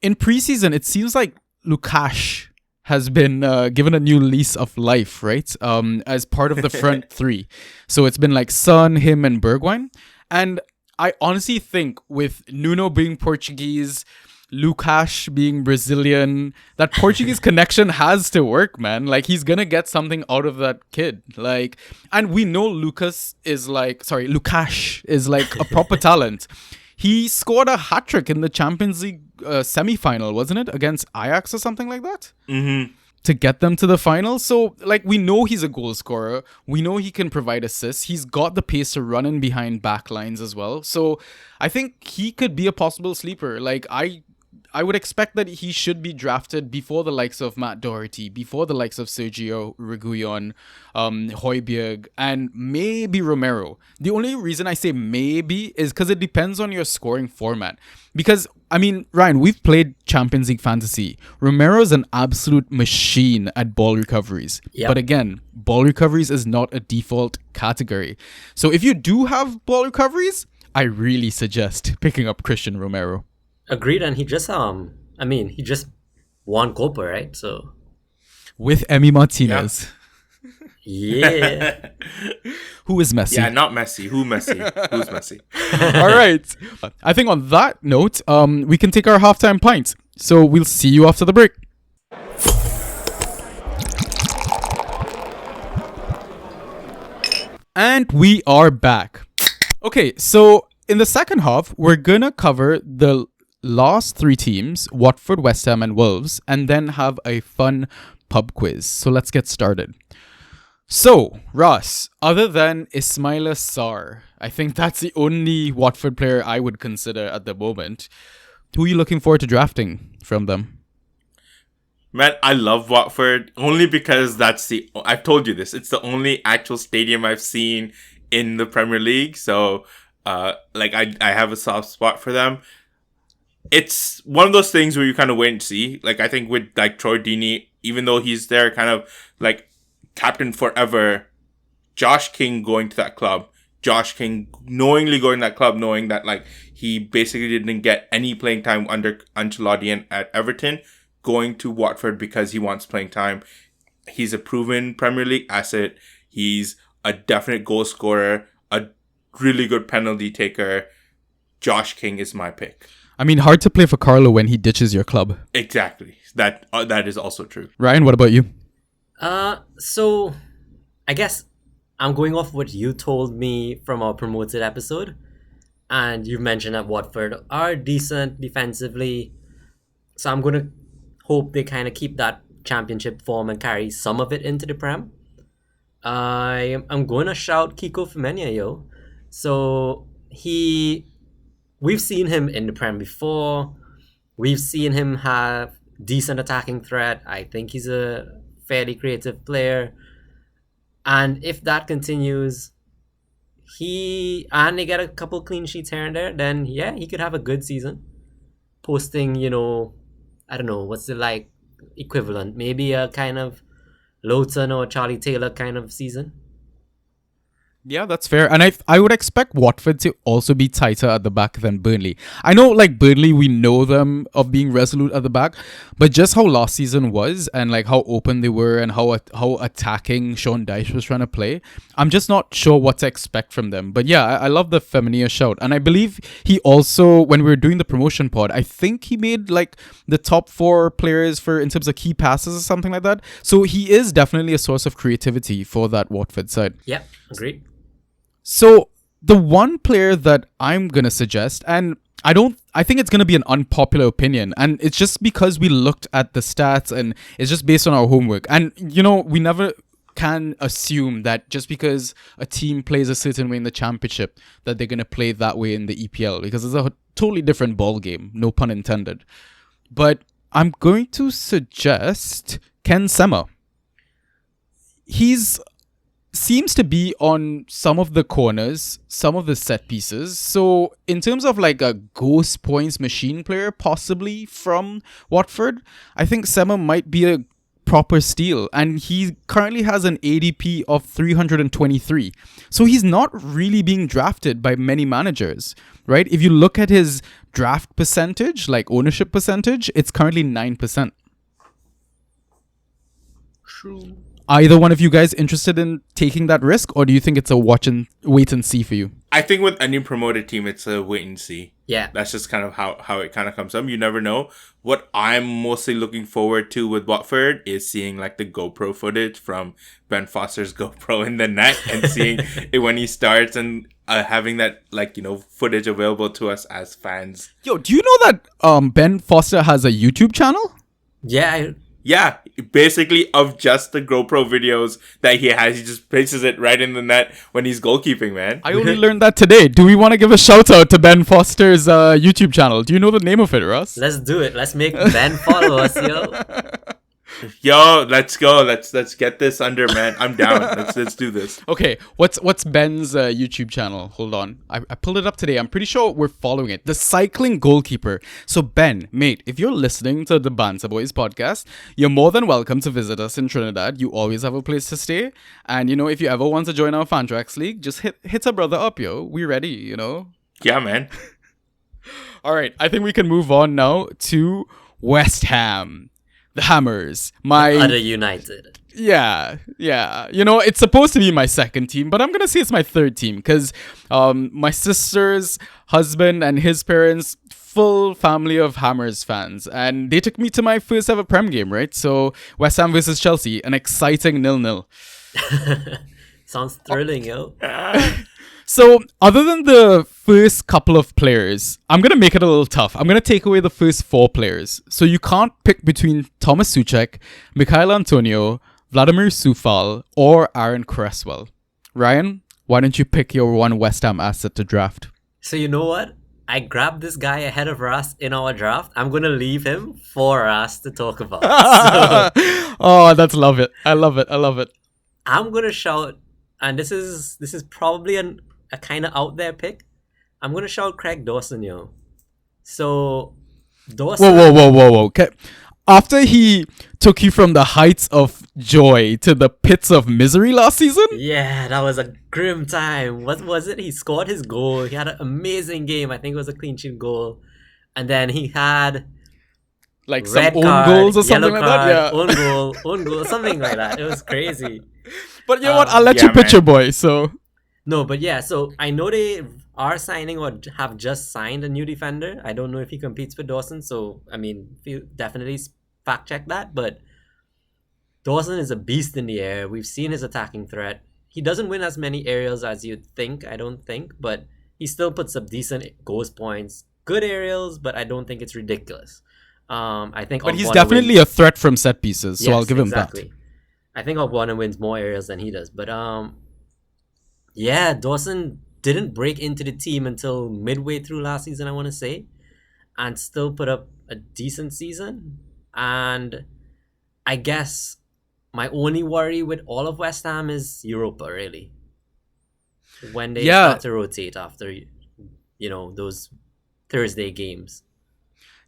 Speaker 1: in preseason, it seems like Lukash has been given a new lease of life, right? As part of the front three. So it's been like Son, him, and Bergwijn. And I honestly think with Nuno being Portuguese, Lukash being Brazilian, that Portuguese connection has to work, man. Like, he's gonna get something out of that kid. Like, and we know Lukash is like a proper talent. He scored a hat-trick in the Champions League semi-final, wasn't it? Against Ajax or something like that?
Speaker 3: Mm-hmm.
Speaker 1: To get them to the final. So, like, we know he's a goal scorer. We know he can provide assists. He's got the pace to run in behind back lines as well. So, I think he could be a possible sleeper. Like, I would expect that he should be drafted before the likes of Matt Doherty, before the likes of Sergio Reguilon, Højbjerg, and maybe Romero. The only reason I say maybe is because it depends on your scoring format. Because, I mean, Ryan, we've played Champions League Fantasy. Romero's an absolute machine at ball recoveries.
Speaker 2: Yep.
Speaker 1: But again, ball recoveries is not a default category. So if you do have ball recoveries, I really suggest picking up Christian Romero.
Speaker 2: Agreed, and he just he just won Copa, right? So
Speaker 1: With Emi Martinez.
Speaker 2: yeah.
Speaker 1: Who is Messi?
Speaker 3: Yeah, not Messi. Who's Messi?
Speaker 1: All right. I think on that note, we can take our halftime pint. So we'll see you after the break. And we are back. Okay, so in the second half, we're gonna cover the last 3 teams, Watford, West Ham, and Wolves, and then have a fun pub quiz. So let's get started. So, Raas, other than Ismaila Sarr, I think that's the only Watford player I would consider at the moment. Who are you looking forward to drafting from them?
Speaker 3: Man, I love Watford only because I've told you this, it's the only actual stadium I've seen in the Premier League. So, I have a soft spot for them. It's one of those things where you kind of wait and see. Like, I think with like Troy Deeney, even though he's there kind of like captain forever, Josh King going to that club, Josh King knowingly going to that club, knowing that like he basically didn't get any playing time under Ancelotti and at Everton, going to Watford because he wants playing time. He's a proven Premier League asset. He's a definite goal scorer, a really good penalty taker. Josh King is my pick.
Speaker 1: I mean, hard to play for Carlo when he ditches your club.
Speaker 3: Exactly. That is also true.
Speaker 1: Ryan, what about you?
Speaker 2: So I guess I'm going off what you told me from our promoted episode. And you mentioned that Watford are decent defensively. So I'm going to hope they kind of keep that championship form and carry some of it into the Prem. I'm going to shout Kiko Femenia, yo. So we've seen him in the Prem before. We've seen him have decent attacking threat. I think he's a fairly creative player. And if that continues, they get a couple clean sheets here and there, then yeah, he could have a good season. Posting, I don't know, what's the like equivalent? Maybe a kind of Lowton or Charlie Taylor kind of season.
Speaker 1: Yeah, that's fair. And I would expect Watford to also be tighter at the back than Burnley. I know, like, Burnley, we know them of being resolute at the back, but just how last season was and, like, how open they were and how attacking Sean Dyche was trying to play, I'm just not sure what to expect from them. But yeah, I love the Femenia shout. And I believe he also, when we were doing the promotion pod, I think he made, like, the top 4 players for in terms of key passes or something like that. So he is definitely a source of creativity for that Watford side.
Speaker 2: Yep, agreed.
Speaker 1: So the one player that I'm gonna suggest, and I think it's gonna be an unpopular opinion, and it's just because we looked at the stats and it's just based on our homework. And we never can assume that just because a team plays a certain way in the championship that they're gonna play that way in the EPL, because it's a totally different ball game, no pun intended. But I'm going to suggest Ken Sema. He's seems to be on some of the corners, some of the set pieces. So in terms of like a ghost points machine player, possibly from Watford, I think Sema might be a proper steal. And he currently has an ADP of 323. So he's not really being drafted by many managers, right? If you look at his draft percentage, like ownership percentage, it's currently 9%.
Speaker 2: True.
Speaker 1: Either one of you guys interested in taking that risk, or do you think it's a wait and see for you?
Speaker 3: I think with any promoted team, it's a wait and see.
Speaker 2: Yeah.
Speaker 3: That's just kind of how it kind of comes up. You never know. What I'm mostly looking forward to with Watford is seeing like the GoPro footage from Ben Foster's GoPro in the net and seeing it when he starts and having that footage available to us as fans.
Speaker 1: Yo, do you know that Ben Foster has a YouTube channel?
Speaker 2: Yeah,
Speaker 3: Yeah, basically of just the GoPro videos that he has. He just places it right in the net when he's goalkeeping, man.
Speaker 1: I only learned that today. Do we want to give a shout out to Ben Foster's YouTube channel? Do you know the name of it, Raas?
Speaker 2: let's do it. Let's make Ben follow us, yo.
Speaker 3: Yo, let's go. Let's get this under, man. I'm down. Let's do this.
Speaker 1: Okay, what's Ben's YouTube channel? Hold on. I pulled it up today. I'm pretty sure we're following it. The Cycling Goalkeeper. So Ben, mate, if you're listening to the Banter Boys podcast, you're more than welcome to visit us in Trinidad. You always have a place to stay. And if you ever want to join our Fantrax League, just hit a brother up, yo. We ready,
Speaker 3: Yeah, man.
Speaker 1: All right, I think we can move on now to West Ham. The Hammers.
Speaker 2: Other United.
Speaker 1: Yeah. It's supposed to be my second team, but I'm gonna say it's my third team because my sister's husband and his parents, full family of Hammers fans, and they took me to my first ever Prem game, right? So West Ham versus Chelsea, an exciting 0-0.
Speaker 2: Sounds thrilling, yo.
Speaker 1: So, other than the first couple of players, I'm going to make it a little tough. I'm going to take away the first 4 players. So, you can't pick between Thomas Souček, Mikhail Antonio, Vladimir Sufal, or Aaron Cresswell. Ryan, why don't you pick your one West Ham asset to draft?
Speaker 2: So you know what? I grabbed this guy ahead of Raas in our draft. I'm going to leave him for Raas to talk about. So,
Speaker 1: Oh, that's love it. I love it.
Speaker 2: I'm going to shout, and this is probably a kind of out there pick. I'm going to shout Craig Dawson, yo. So, Dawson...
Speaker 1: Whoa. Okay. After he took you from the heights of joy to the pits of misery last season?
Speaker 2: Yeah, that was a grim time. What was it? He scored his goal. He had an amazing game. I think it was a clean sheet goal. And then he had...
Speaker 1: Like
Speaker 2: red
Speaker 1: some
Speaker 2: card,
Speaker 1: own goals or something
Speaker 2: yellow
Speaker 1: like that?
Speaker 2: card,
Speaker 1: Yeah.
Speaker 2: own goal, something like that. It was crazy.
Speaker 1: But you know what? I'll let you
Speaker 3: yeah,
Speaker 1: pitch
Speaker 3: man.
Speaker 1: your boy, so...
Speaker 2: No, but yeah, so I know they are signing or have just signed a new defender. I don't know if he competes for Dawson, so I mean, definitely fact check that. But Dawson is a beast in the air. We've seen his attacking threat. He doesn't win as many aerials as you'd think, I don't think, but he still puts up decent ghost points. Good aerials, but I don't think it's ridiculous. I think.
Speaker 1: But he's
Speaker 2: Ogbonna
Speaker 1: definitely
Speaker 2: wins.
Speaker 1: a threat from set pieces, so
Speaker 2: Yes,
Speaker 1: I'll give him
Speaker 2: exactly. I think Ogbonna wins more aerials than he does, but yeah, Dawson didn't break into the team until midway through last season, I want to say, and still put up a decent season. And I guess my only worry with all of West Ham is Europa, really. When they
Speaker 1: Yeah.
Speaker 2: start to rotate after, those Thursday games.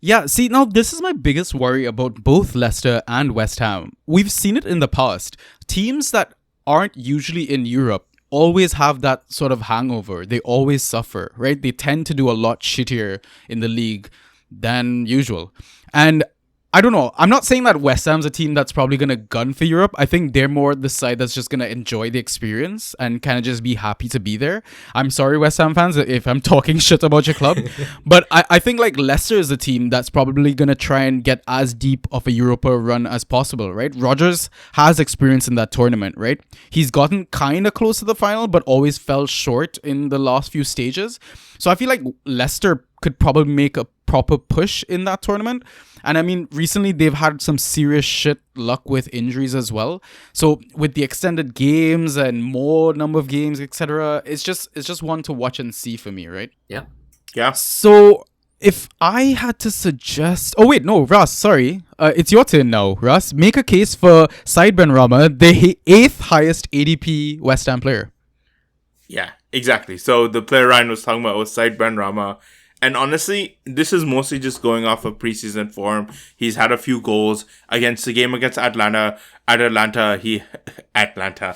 Speaker 1: Yeah, see, now this is my biggest worry about both Leicester and West Ham. We've seen it in the past. Teams that aren't usually in Europe always have that sort of hangover. They always suffer, right? They tend to do a lot shittier in the league than usual. And I don't know. I'm not saying that West Ham's a team that's probably going to gun for Europe. I think they're more the side that's just going to enjoy the experience and kind of just be happy to be there. I'm sorry, West Ham fans, if I'm talking shit about your club. But I think like Leicester is a team that's probably going to try and get as deep of a Europa run as possible, right? Rodgers has experience in that tournament, right? He's gotten kind of close to the final, but always fell short in the last few stages. So I feel like Leicester could probably make a proper push in that tournament. And I mean, recently they've had some serious shit luck with injuries as well. So with the extended games and more number of games, etc., it's just one to watch and see for me, right?
Speaker 2: Yeah.
Speaker 3: Yeah.
Speaker 1: So if I had to suggest, oh wait, no, Raas, sorry, it's your turn now, Raas. Make a case for Said Benrahma, the 8th highest ADP West Ham player.
Speaker 3: Yeah, exactly. So the player Ryan was talking about was Said Benrahma. And honestly, this is mostly just going off of preseason form. He's had a few goals against the game against Atlanta Hawks.
Speaker 1: Atlanta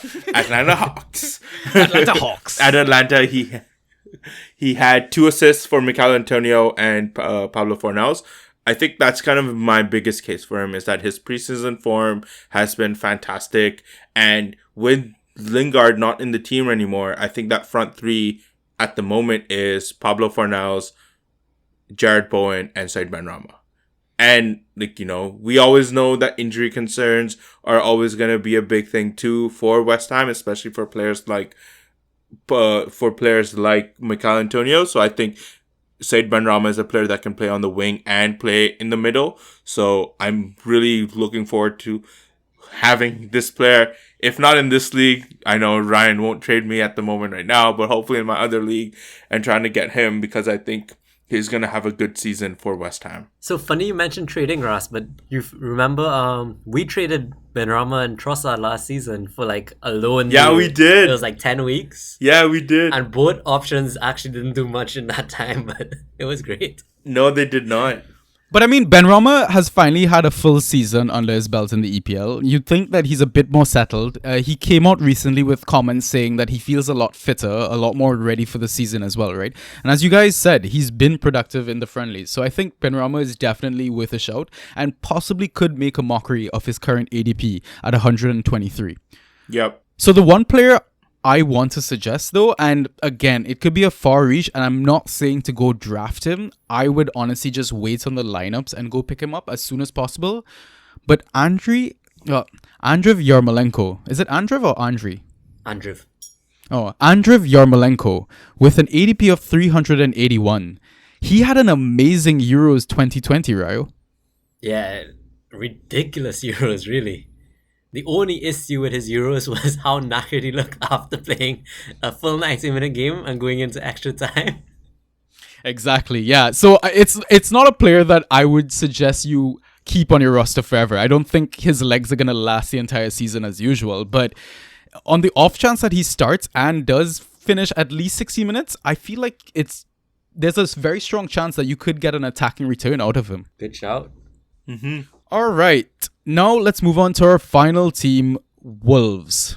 Speaker 1: Hawks.
Speaker 3: At Atlanta, he had 2 assists for Mikel Antonio and Pablo Fornals. I think that's kind of my biggest case for him, is that his preseason form has been fantastic. And with Lingard not in the team anymore, I think that front three at the moment is Pablo Fornals, Jared Bowen, and Said Benrahma. And, like, you know, we always know that injury concerns are always going to be a big thing too for West Ham, especially for players like Mikel Antonio. So I think Said Benrahma is a player that can play on the wing and play in the middle. So I'm really looking forward to having this player, if not in this league. I know Ryan won't trade me at the moment right now, but hopefully in my other league, and trying to get him, because I think he's going to have a good season for West Ham.
Speaker 2: So funny you mentioned trading, Raas, but you remember we traded Benrahma and Trossard last season for like a loan.
Speaker 3: Yeah,
Speaker 2: deal.
Speaker 3: we did.
Speaker 2: It was like 10 weeks.
Speaker 3: Yeah, we did.
Speaker 2: And both options actually didn't do much in that time, but it was great.
Speaker 3: No, they did not.
Speaker 1: But I mean, Benrahma has finally had a full season under his belt in the EPL. You'd think that he's a bit more settled. He came out recently with comments saying that he feels a lot fitter, a lot more ready for the season as well, right? And as you guys said, he's been productive in the friendlies. So I think Benrahma is definitely worth a shout and possibly could make a mockery of his current ADP at 123.
Speaker 3: Yep.
Speaker 1: So the one player I want to suggest though, and again, it could be a far reach, and I'm not saying to go draft him. I would honestly just wait on the lineups and go pick him up as soon as possible. But Andriy Yarmolenko, is it Andriy or Andriy?
Speaker 2: Andriy.
Speaker 1: Oh, Andriy Yarmolenko with an ADP of 381. He had an amazing Euros 2020, Ryo.
Speaker 2: Yeah, ridiculous Euros, really. The only issue with his Euros was how knackered he looked after playing a full 90-minute game and going into extra time.
Speaker 1: Exactly, yeah. So it's not a player that I would suggest you keep on your roster forever. I don't think his legs are going to last the entire season as usual. But on the off chance that he starts and does finish at least 60 minutes, I feel like there's a very strong chance that you could get an attacking return out of him.
Speaker 2: Good shout.
Speaker 3: Mm-hmm.
Speaker 1: All right. Now let's move on to our final team, Wolves.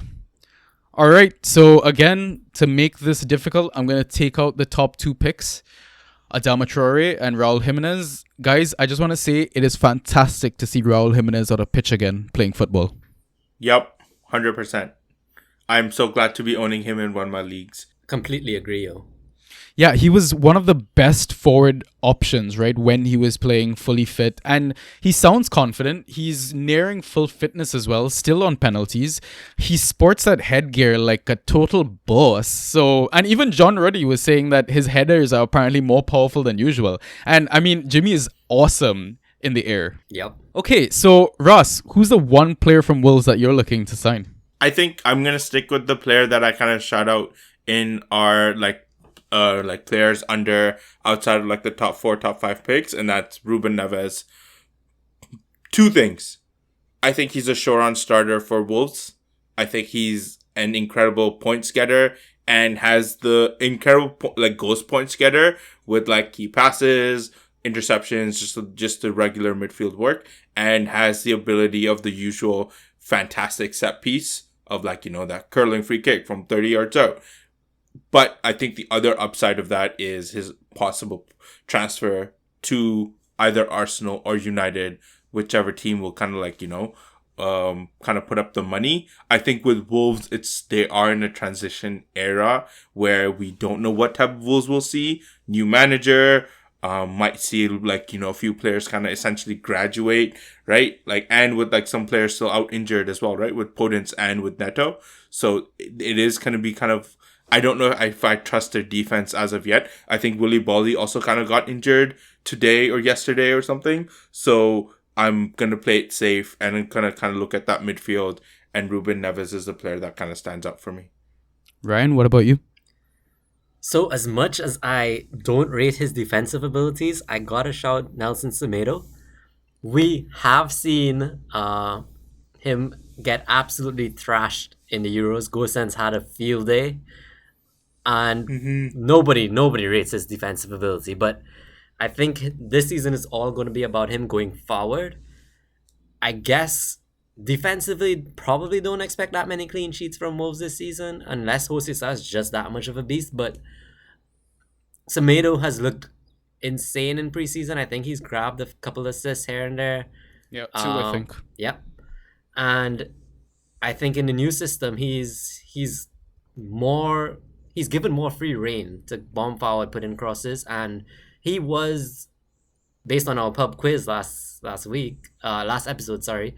Speaker 1: All right. So again, to make this difficult, I'm going to take out the top 2 picks, Adama Traore and Raul Jimenez. Guys, I just want to say it is fantastic to see Raul Jimenez on a pitch again playing football.
Speaker 3: Yep. 100%. I'm so glad to be owning him in one of my leagues.
Speaker 2: Completely agree, yo.
Speaker 1: Yeah, he was one of the best forward options, right, when he was playing fully fit. And he sounds confident. He's nearing full fitness as well, still on penalties. He sports that headgear like a total boss. So, and even John Ruddy was saying that his headers are apparently more powerful than usual. And I mean, Jimmy is awesome in the air.
Speaker 2: Yep.
Speaker 1: Okay, so Ross, who's the one player from Wolves that you're looking to sign?
Speaker 3: I think I'm going to stick with the player that I kind of shout out in our players outside of like the top 4, top 5 picks, and that's Ruben Neves. 2 things. I think he's a sure-on starter for Wolves. I think he's an incredible points getter and has the incredible ghost points getter with like key passes, interceptions, just the regular midfield work, and has the ability of the usual fantastic set piece of like, that curling free kick from 30 yards out. But I think the other upside of that is his possible transfer to either Arsenal or United, whichever team will kind of like, kind of put up the money. I think with Wolves, they are in a transition era where we don't know what type of Wolves we'll see. New manager, might see like, a few players kind of essentially graduate, right? Like, and with like some players still out injured as well, right? With Podence and with Neto. So it is going to be kind of, I don't know if I trust their defense as of yet. I think Willy Bolly also kind of got injured today or yesterday or something. So I'm going to play it safe and I'm going to kind of look at that midfield. And Ruben Neves is the player that kind of stands out for me.
Speaker 1: Ryan, what about you?
Speaker 2: So as much as I don't rate his defensive abilities, I gotta shout Nelson Semedo. We have seen him get absolutely thrashed in the Euros. Gosens had a field day. And nobody rates his defensive ability. But I think this season is all going to be about him going forward. I guess defensively, probably don't expect that many clean sheets from Wolves this season, unless Jose Sa is just that much of a beast. But Semedo has looked insane in preseason. I think he's grabbed a couple assists here and there.
Speaker 1: Yeah, two, I think.
Speaker 2: Yep. And I think in the new system, he's given more free reign to bomb forward, put in crosses, and he was, based on our pub quiz last episode, sorry,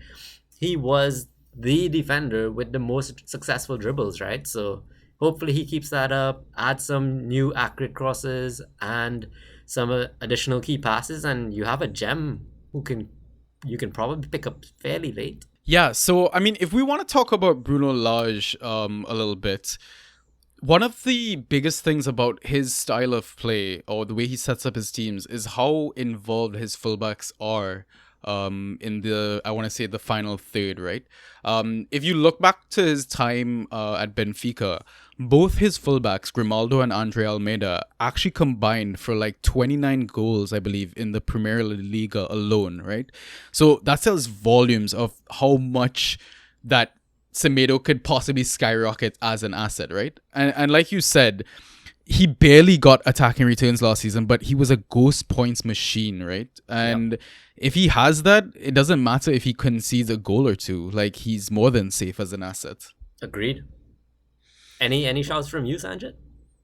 Speaker 2: he was the defender with the most successful dribbles, right? So hopefully he keeps that up, add some new accurate crosses and some additional key passes, and you have a gem you can probably pick up fairly late.
Speaker 1: Yeah, so I mean, if we want to talk about Bruno Lage a little bit, one of the biggest things about his style of play or the way he sets up his teams is how involved his fullbacks are in the final third, right? If you look back to his time at Benfica, both his fullbacks, Grimaldo and Andre Almeida, actually combined for like 29 goals, I believe, in the Premier Liga alone, right? So that tells volumes of how much that Semedo could possibly skyrocket as an asset, right? And like you said, he barely got attacking returns last season, but he was a ghost points machine, right? And if he has that, it doesn't matter if he concedes a goal or two. Like, he's more than safe as an asset.
Speaker 2: Agreed. Any shouts from you, Sanjay?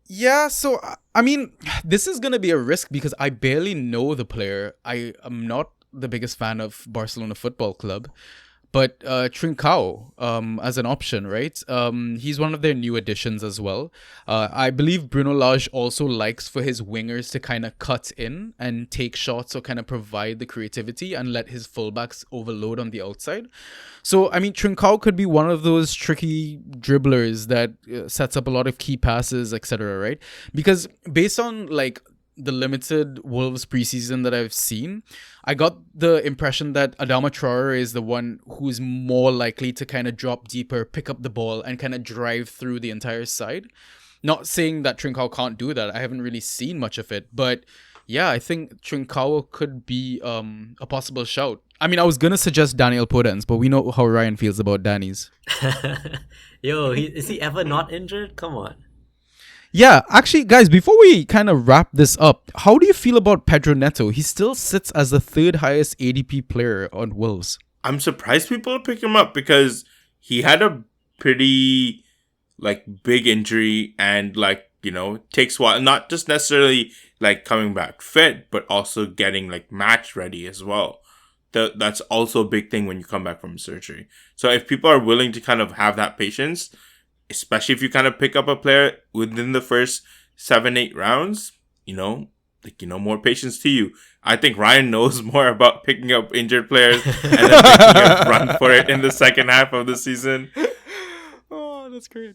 Speaker 1: Yeah, so, I mean, this is going to be a risk because I barely know the player. I am not the biggest fan of Barcelona Football Club. But Trincao as an option, right? He's one of their new additions as well. I believe Bruno Lage also likes for his wingers to kind of cut in and take shots or kind of provide the creativity and let his fullbacks overload on the outside. So, I mean, Trincao could be one of those tricky dribblers that sets up a lot of key passes, etc., right? Because based on, like, the limited Wolves preseason that I've seen, I got the impression that Adama Traore is the one who's more likely to kind of drop deeper, pick up the ball, and kind of drive through the entire side. Not saying that Trincao can't do that. I haven't really seen much of it. But yeah, I think Trincao could be a possible shout. I mean, I was going to suggest Daniel Podence, but we know how Ryan feels about Danny's.
Speaker 2: Yo, is he ever not injured? Come on.
Speaker 1: Yeah, actually, guys, before we kind of wrap this up, how do you feel about Pedro Neto? He still sits as the third highest ADP player on Wolves.
Speaker 3: I'm surprised people pick him up because he had a pretty, like, big injury and, like, takes a while. Not just necessarily, like, coming back fit, but also getting, like, match ready as well. That's also a big thing when you come back from surgery. So if people are willing to kind of have that patience, especially if you kind of pick up a player within the first 7-8 rounds, more patience to you. I think Ryan knows more about picking up injured players and then making a run for it in the second half of the season.
Speaker 1: Oh, that's great.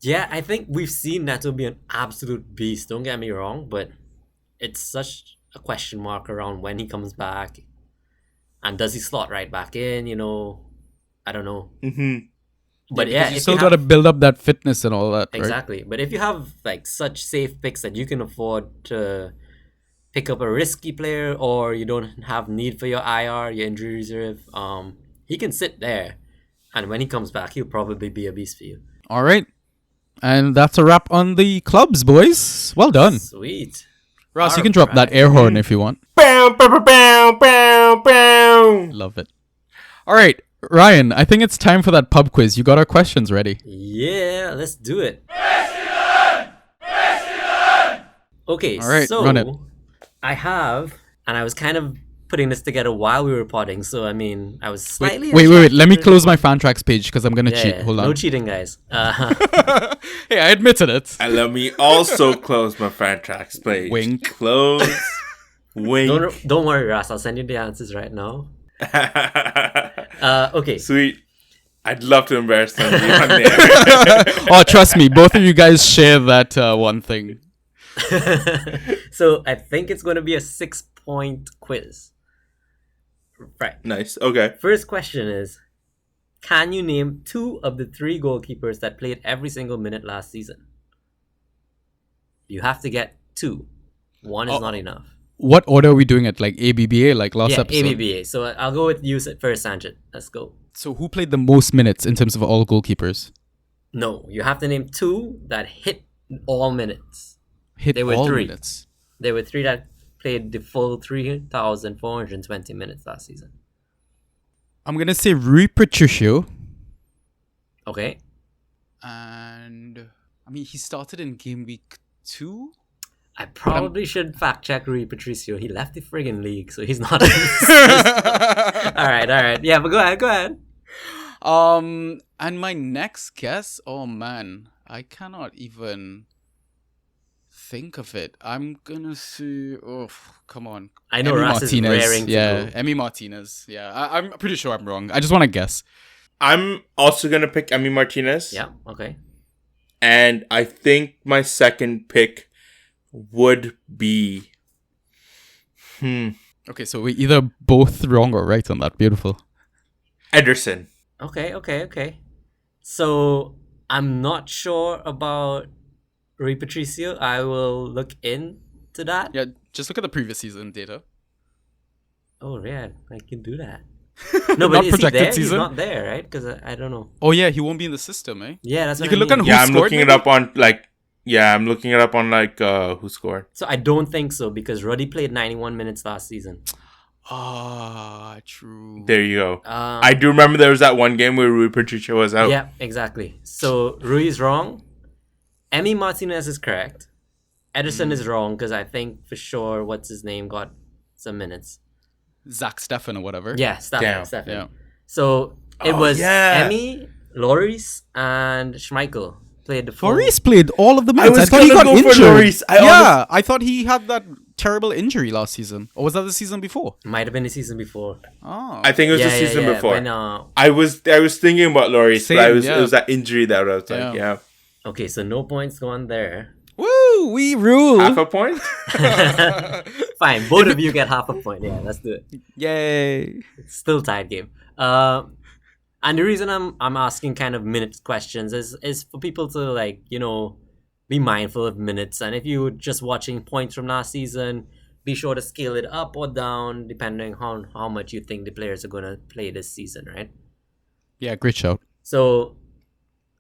Speaker 2: Yeah, I think we've seen Neto be an absolute beast. Don't get me wrong, but it's such a question mark around when he comes back. And does he slot right back in? I don't know.
Speaker 3: Mm-hmm.
Speaker 2: But yeah,
Speaker 1: you still got to build up that fitness and all that,
Speaker 2: exactly. Right? But if you have like such safe picks that you can afford to pick up a risky player or you don't have need for your IR, your injury reserve, he can sit there. And when he comes back, he'll probably be a beast for you.
Speaker 1: All right. And that's a wrap on the clubs, boys. Well done.
Speaker 2: Sweet.
Speaker 1: Ross, you can drop that
Speaker 2: Alright.
Speaker 1: air horn if you want.
Speaker 3: Bow, bow, bow, bow, bow, bow.
Speaker 1: Love it. All right, Ryan, I think it's time for that pub quiz. You got our questions ready.
Speaker 2: Yeah, let's do it. Okay,
Speaker 1: All right,
Speaker 2: so
Speaker 1: run it.
Speaker 2: I have, and I was kind of putting this together while we were potting. So I mean, I was slightly.
Speaker 1: Wait. Let me close my fan tracks page because I'm gonna cheat.
Speaker 2: Yeah,
Speaker 1: Hold on.
Speaker 2: no cheating, guys.
Speaker 1: Hey, I admitted it.
Speaker 3: And let me also close my fan tracks page.
Speaker 1: Wink.
Speaker 3: Close. Wink.
Speaker 2: Don't worry, Raas. I'll send you the answers right now. Okay.
Speaker 3: Sweet. I'd love to embarrass somebody on there.
Speaker 1: Oh, trust me, both of you guys share that one thing.
Speaker 2: So I think it's going to be a 6-point quiz. Right.
Speaker 3: Nice. Okay.
Speaker 2: First question is, can you name 2 of the 3 goalkeepers that played every single minute last season? You have to get 2. 1 is not enough.
Speaker 1: What order are we doing it? Like ABBA, like last episode?
Speaker 2: ABBA. So I'll go with you first, Sanjy. Let's go.
Speaker 1: So who played the most minutes in terms of all goalkeepers?
Speaker 2: No, you have to name 2 that hit all minutes.
Speaker 1: Hit
Speaker 2: There were
Speaker 1: all
Speaker 2: 3.
Speaker 1: minutes.
Speaker 2: There were 3 that played the full 3,420 minutes last season.
Speaker 1: I'm gonna say Rui Patricio.
Speaker 2: Okay.
Speaker 1: And I mean, he started in game week 2.
Speaker 2: I probably should fact check Rui Patricio. He left the friggin' league, so he's not. All right. Yeah, but go ahead.
Speaker 1: And my next guess, oh man, I cannot even think of it. I'm gonna say, oh, come on.
Speaker 2: I know
Speaker 1: Emi
Speaker 2: Raas is raring to
Speaker 1: yeah,
Speaker 2: go.
Speaker 1: Emi Martinez. Yeah, I'm pretty sure I'm wrong. I just want to guess.
Speaker 3: I'm also going to pick Emi Martinez.
Speaker 2: Yeah, okay.
Speaker 3: And I think my second pick would be...
Speaker 1: Okay, so we either both wrong or right on that. Beautiful.
Speaker 3: Ederson.
Speaker 2: Okay. So I'm not sure about Rui Patricio. I will look into that.
Speaker 1: Yeah, just look at the previous season data.
Speaker 2: Oh, yeah, I can do that. No, but
Speaker 1: Not
Speaker 2: is
Speaker 1: projected
Speaker 2: he there?
Speaker 1: season?
Speaker 2: He's not there, right? Because I don't know.
Speaker 1: Oh yeah, he won't be in the system, eh?
Speaker 2: Yeah, that's
Speaker 1: You
Speaker 2: what
Speaker 1: can
Speaker 2: I
Speaker 1: look
Speaker 2: mean.
Speaker 1: on who
Speaker 3: Yeah, I'm
Speaker 1: scored,
Speaker 3: looking it
Speaker 1: maybe?
Speaker 3: up on I'm looking it up on who scored.
Speaker 2: So I don't think so because Ruddy played 91 minutes last season.
Speaker 1: Ah, true.
Speaker 3: There you go. I do remember there was that one game where Rui Patricio was out.
Speaker 2: Yeah, exactly. So Rui is wrong. Emi Martinez is correct. Ederson is wrong because I think for sure what's his name got some minutes.
Speaker 1: Zach Steffen or whatever.
Speaker 2: Yeah,
Speaker 3: Damn.
Speaker 2: Stefan.
Speaker 1: Yeah.
Speaker 2: So it
Speaker 3: Oh,
Speaker 2: was
Speaker 3: yeah.
Speaker 2: Emi, Loris, and Schmeichel played the full.
Speaker 1: Loris played all of the
Speaker 3: I
Speaker 1: minutes.
Speaker 3: was
Speaker 1: thought he
Speaker 3: gonna
Speaker 1: got
Speaker 3: go for
Speaker 1: injured.
Speaker 3: Loris.
Speaker 1: I thought he had that terrible injury last season. Or was that the season before?
Speaker 2: Might have been the season before.
Speaker 1: Oh.
Speaker 3: I think it was the season before.
Speaker 2: When,
Speaker 3: I was thinking about Loris, but
Speaker 1: Same,
Speaker 3: it was that injury that I was like, yeah.
Speaker 2: okay, so no points going there.
Speaker 1: Woo! We rule.
Speaker 3: Half a point?
Speaker 2: Fine, both of you get half a point. Yeah, let's do it.
Speaker 1: Yay.
Speaker 2: It's still tied game. And the reason I'm asking kind of minute questions is for people to be mindful of minutes. And if you're just watching points from last season, be sure to scale it up or down depending on how much you think the players are gonna play this season, right?
Speaker 1: Yeah, great shout.
Speaker 2: So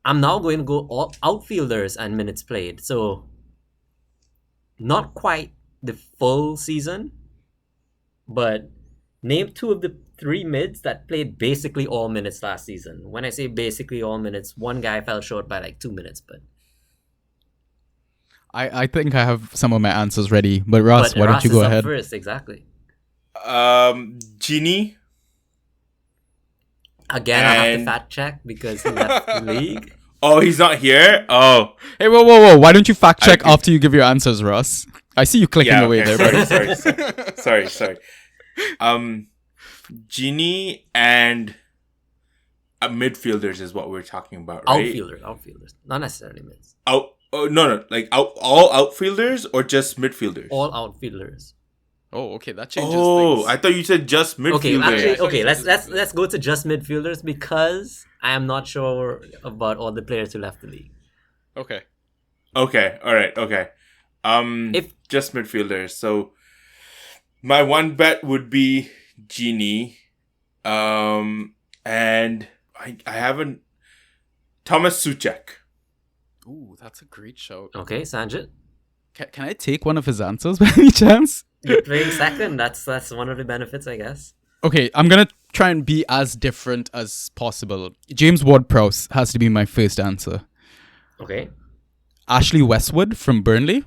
Speaker 2: I'm now going to go all outfielders and minutes played. So not quite the full season, but name 2 of the 3 mids that played basically all minutes last season. When I say basically all minutes, one guy fell short by 2 minutes, but
Speaker 1: I think I have some of my answers ready. But Ross, why don't
Speaker 2: Raas
Speaker 1: you
Speaker 2: is
Speaker 1: go
Speaker 2: up
Speaker 1: ahead?
Speaker 2: first, exactly.
Speaker 3: Genie.
Speaker 2: Again, I have to
Speaker 3: And-
Speaker 2: fact check because he left the league.
Speaker 3: Oh, he's not here? Oh.
Speaker 1: Hey, whoa. Why don't you fact check
Speaker 3: Okay.
Speaker 1: after you give your ansers, Ross? I see you clicking
Speaker 3: Yeah,
Speaker 1: away
Speaker 3: okay,
Speaker 1: there, buddy.
Speaker 3: sorry. Genie and midfielders is what we're talking about, right?
Speaker 2: Outfielders, not necessarily mids.
Speaker 3: No, all outfielders or just midfielders?
Speaker 2: All outfielders.
Speaker 1: Oh, okay, that changes
Speaker 3: Oh,
Speaker 1: things.
Speaker 3: I thought you said just midfielders.
Speaker 2: Okay, let's go to just midfielders because I am not sure about all the players who left the league.
Speaker 1: Okay.
Speaker 3: Okay, all right, okay.
Speaker 2: If-
Speaker 3: just midfielders. So My one bet would be Genie. And I haven't... Thomas Suchek.
Speaker 1: Ooh, that's a great shout.
Speaker 2: Okay, Sanjit.
Speaker 1: Can I take one of his answers by any chance?
Speaker 2: You're playing second. That's one of the benefits, I guess.
Speaker 1: Okay, I'm gonna try and be as different as possible. James Ward-Prowse has to be my first answer.
Speaker 2: Okay.
Speaker 1: Ashley Westwood from Burnley.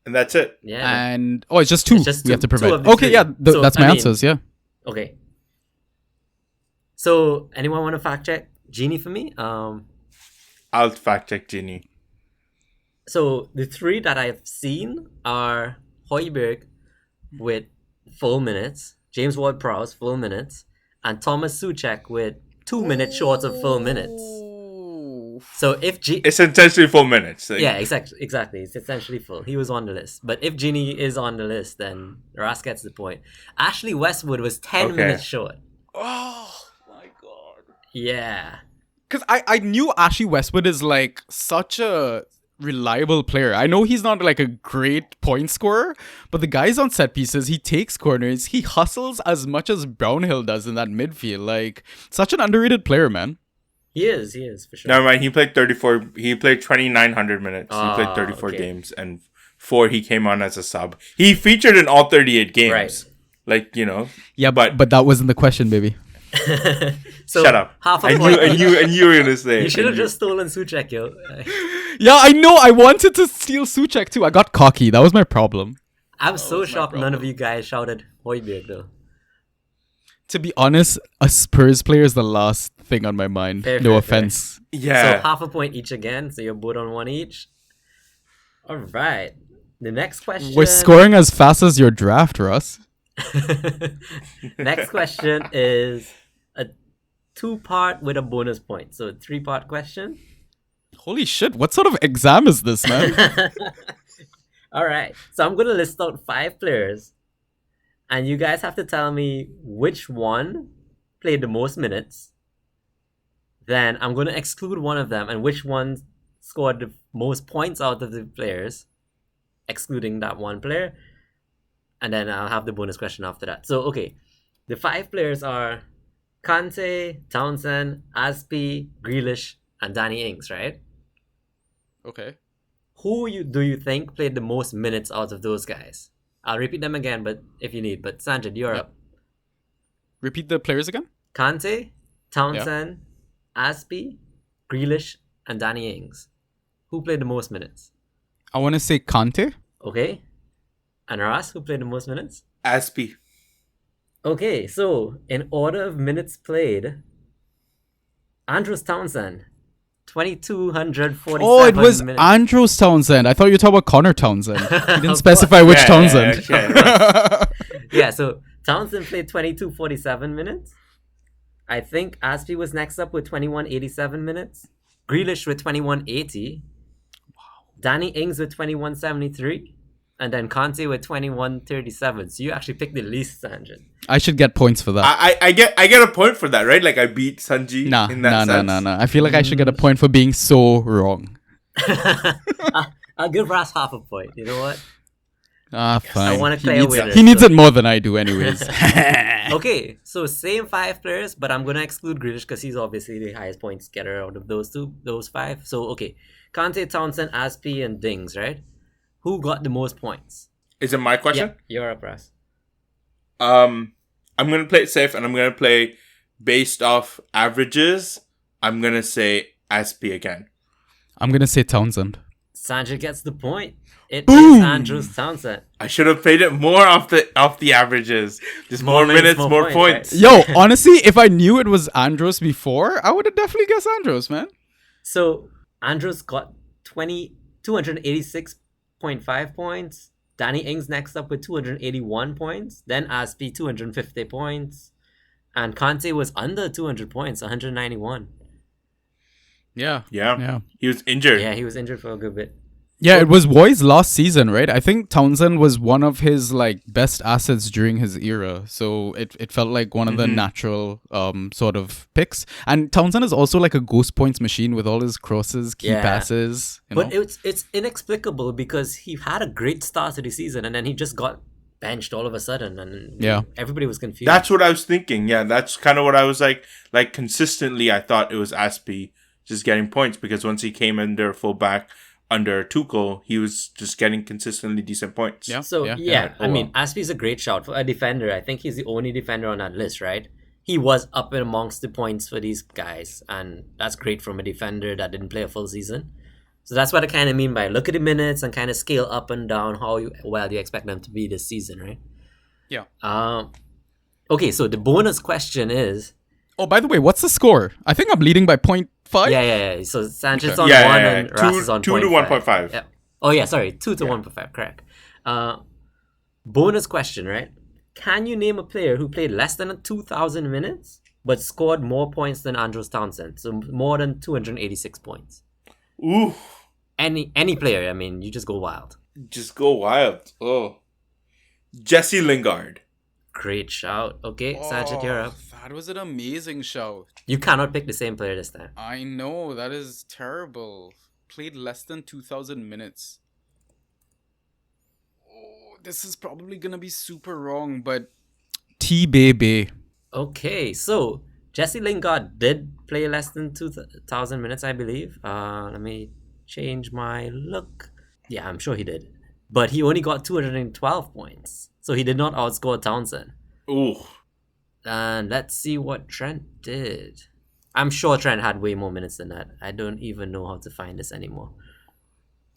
Speaker 3: And that's it.
Speaker 2: Yeah.
Speaker 1: And it's just two.
Speaker 2: It's just
Speaker 1: we have to
Speaker 2: two of
Speaker 1: provide.
Speaker 2: the
Speaker 1: Okay,
Speaker 2: three.
Speaker 1: yeah,
Speaker 2: So,
Speaker 1: that's
Speaker 2: I
Speaker 1: my
Speaker 2: mean-
Speaker 1: answers. Yeah.
Speaker 2: Okay. So, anyone want to fact check Genie for me?
Speaker 3: I'll fact check Genie.
Speaker 2: So the three that I've seen are Højbjerg with full minutes, James Ward-Prowse full minutes, and Thomas Suchek with 2 minutes short of full minutes. So if
Speaker 3: It's essentially 4 minutes. Like,
Speaker 2: yeah, exactly, it's essentially full. He was on the list, but if Genie is on the list, then Raas gets the point. Ashley Westwood was 10
Speaker 3: Okay.
Speaker 2: minutes short.
Speaker 1: Oh my god.
Speaker 2: Yeah.
Speaker 1: Because I knew Ashley Westwood is like such a reliable player. I know he's not like a great point scorer, but the guy's on set pieces. He takes corners. He hustles as much as Brownhill does in that midfield. Like, such an underrated player, man.
Speaker 2: He is for sure.
Speaker 3: Never mind. He played 34. He played 2,900 minutes. He played 34
Speaker 2: okay.
Speaker 3: games, and 4 he came on as a sub. He featured in all 38 games.
Speaker 2: Right.
Speaker 3: Like, you know.
Speaker 1: Yeah,
Speaker 3: But-
Speaker 1: but that wasn't the question, baby.
Speaker 2: So
Speaker 3: Shut up.
Speaker 2: Half a
Speaker 3: I
Speaker 2: point.
Speaker 3: knew you were gonna say.
Speaker 2: You should have
Speaker 3: I knew.
Speaker 2: just stolen Suchek, yo.
Speaker 1: Yeah, I know. I wanted to steal Suchek too. I got cocky. That was my problem.
Speaker 2: I'm so
Speaker 1: was my
Speaker 2: shocked none of
Speaker 1: problem.
Speaker 2: you guys shouted Højbjerg though.
Speaker 1: To be honest, a Spurs player is the last thing on my mind.
Speaker 2: Fair,
Speaker 1: No
Speaker 2: fair, fair.
Speaker 1: offense.
Speaker 3: Yeah.
Speaker 2: So half a point each again, so you're both on one each. Alright. The next question.
Speaker 1: We're scoring as fast as your draft, Russ.
Speaker 2: Next question is a 2-part with a bonus point. So a 3-part question.
Speaker 1: Holy shit, what sort of exam is this, man?
Speaker 2: Alright. So I'm gonna list out 5 players. And you guys have to tell me which one played the most minutes. Then I'm gonna exclude one of them and which one scored the most points out of the players, excluding that one player. And then I'll have the bonus question after that. So, okay. The 5 players are Kante, Townsend, Aspi, Grealish, and Danny Ings, right?
Speaker 1: Okay.
Speaker 2: Who do you think played the most minutes out of those guys? I'll repeat them again, but if you need. But Sanjay, you're
Speaker 1: Yeah.
Speaker 2: up.
Speaker 1: Repeat the players again?
Speaker 2: Kante, Townsend, Aspi, Grealish, and Danny Ings. Who played the most minutes?
Speaker 1: I want to say Kante.
Speaker 2: Okay. And Raas, who played the most minutes?
Speaker 3: Aspie.
Speaker 2: Okay, so in order of minutes played, Andros Townsend, 2,247
Speaker 1: Oh, it was
Speaker 2: minutes.
Speaker 1: Andros Townsend. I thought you were talking about Connor Townsend. You
Speaker 2: Of
Speaker 1: didn't specify which
Speaker 3: Yeah,
Speaker 1: Townsend.
Speaker 3: yeah.
Speaker 2: Yeah, so Townsend played 2,247 minutes. I think Aspi was next up with 2,187 minutes. Grealish with 2,180. Wow. Danny Ings with 2,173. And then Conte with 2,137. So you actually picked the least, Sanjay.
Speaker 1: I should get points for that.
Speaker 3: I get a point for that, right? Like I beat Sanjy
Speaker 1: Nah,
Speaker 3: in that sense.
Speaker 1: nah. I feel like I should get a point for being so wrong.
Speaker 2: I'll give Raas half a point. You know what?
Speaker 1: Ah, fine.
Speaker 2: I wanna
Speaker 1: He
Speaker 2: play a
Speaker 1: needs-
Speaker 2: winner,
Speaker 1: He needs
Speaker 2: so-
Speaker 1: it more than I do, anyways.
Speaker 2: Okay, so same 5 players, but I'm gonna exclude Grealish because he's obviously the highest points getter out of those 5. So okay, Kante, Townsend, Aspi, and Dings, right? Who got the most points?
Speaker 3: Is it my question?
Speaker 2: Yeah, you're up, Raas.
Speaker 3: I'm gonna play it safe, and I'm gonna play based off averages. I'm gonna say Aspie again.
Speaker 1: I'm gonna say Townsend.
Speaker 2: Sanjay gets the point. It
Speaker 1: Boom!
Speaker 2: is Andros Townsend.
Speaker 3: I should have played it more off the averages. Just more minutes, more points.
Speaker 1: Yo, honestly, if I knew it was Andros before, I would have definitely guessed Andros, man.
Speaker 2: So Andros got 286.5 points. Danny Ings next up with 281 points. Then Aspi 250 points. And Kante was under 200 points, 191.
Speaker 1: Yeah.
Speaker 3: Yeah. He was injured.
Speaker 2: Yeah, he was injured for a good bit.
Speaker 1: Yeah, it was Roy's last season, right? I think Townsend was one of his like best assets during his era. So it felt like one of the natural sort of picks. And Townsend is also like a ghost points machine with all his crosses, key
Speaker 2: Yeah.
Speaker 1: passes. You
Speaker 2: But
Speaker 1: know?
Speaker 2: it's inexplicable because he had a great start to the season and then he just got benched all of a sudden, and
Speaker 1: Yeah.
Speaker 2: everybody was confused.
Speaker 3: That's what I was thinking. Yeah, that's kind of what I was like. Like consistently, I thought it was Aspie just getting points because once he came under fullback under Tuchel, he was just getting consistently decent points.
Speaker 1: Yeah.
Speaker 2: So
Speaker 1: yeah.
Speaker 2: I mean, Aspie's a great shout for a defender. I think he's the only defender on that list, right? He was up and amongst the points for these guys, and that's great from a defender that didn't play a full season. So that's what I kind of mean by look at the minutes and kind of scale up and down how well you expect them to be this season, right?
Speaker 1: Yeah.
Speaker 2: Okay, so the bonus question is,
Speaker 1: Oh, by the way, what's the score? I think I'm leading by 0.5.
Speaker 2: yeah. So Sanchez's
Speaker 1: Okay.
Speaker 2: on
Speaker 3: Yeah,
Speaker 2: 1
Speaker 3: yeah,
Speaker 2: and
Speaker 3: yeah.
Speaker 2: Raas is on
Speaker 3: 2 to 1.5.
Speaker 2: Yeah. Oh yeah, sorry, 2 to 1.5. Correct. Bonus question, right? Can you name a player who played less than 2,000 minutes but scored more points than Andros Townsend? So more than 286 points.
Speaker 3: Ooh,
Speaker 2: Any player, I mean, you just go wild.
Speaker 3: just go wild. Oh, Jesse Lingard.
Speaker 2: Great shout. Okay, Sanjay, you're up.
Speaker 1: That was an amazing show.
Speaker 2: You cannot pick the same player this time.
Speaker 1: I know, that is terrible. Played less than 2,000 minutes. Oh, this is probably gonna be super wrong, but T-Baby.
Speaker 2: Okay, so Jesse Lingard did play less than 2,000 minutes, I believe. Let me change my look. Yeah, I'm sure he did. But he only got 212 points. So he did not outscore Townsend.
Speaker 3: Ooh,
Speaker 2: And let's see what Trent did. I'm sure Trent had way more minutes than that. I don't even know how to find this anymore.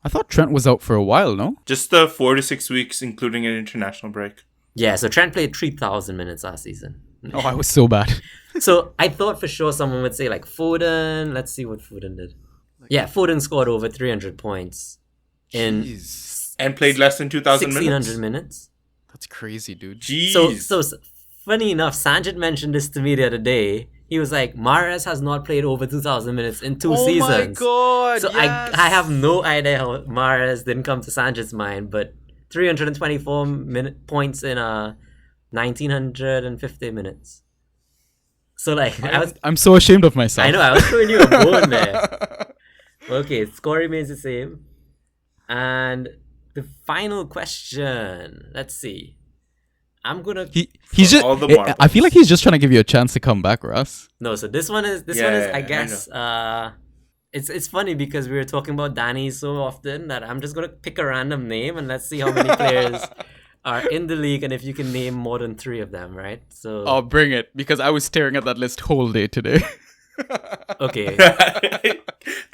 Speaker 1: I thought Trent was out for a while, no?
Speaker 3: just the 4 to 6 weeks, including an international break.
Speaker 2: Yeah, so Trent played 3,000 minutes last season.
Speaker 1: Oh, I was so bad.
Speaker 2: So I thought for sure someone would say like Foden. Let's see what Foden did. Yeah, Foden scored over 300 points in
Speaker 1: Jeez.
Speaker 3: And played less than 2,000
Speaker 2: 1,600
Speaker 3: minutes.
Speaker 2: minutes.
Speaker 1: That's crazy, dude.
Speaker 3: Jeez.
Speaker 2: So funny enough, Sanjit mentioned this to me the other day. He was like, Mahrez has not played over 2,000 minutes in 2 seasons.
Speaker 1: god,
Speaker 2: So I have no idea how Mahrez didn't come to Sanjit's mind, but 324 points in 1,950 minutes. So like
Speaker 1: I'm so ashamed of myself.
Speaker 2: I know I was throwing you a bone there. Okay, score remains the same. And the final question. Let's see. I'm gonna
Speaker 1: He's just.
Speaker 3: all the
Speaker 1: I feel like he's just trying to give you a chance to come back, Raas.
Speaker 2: No, so this one is
Speaker 3: Yeah,
Speaker 2: I guess it's funny because we were talking about Danny so often that I'm just gonna pick a random name and let's see how many players are in the league and if you can name more than 3 of them, right? So
Speaker 1: Oh, bring it, because I was staring at that list whole day today.
Speaker 2: okay.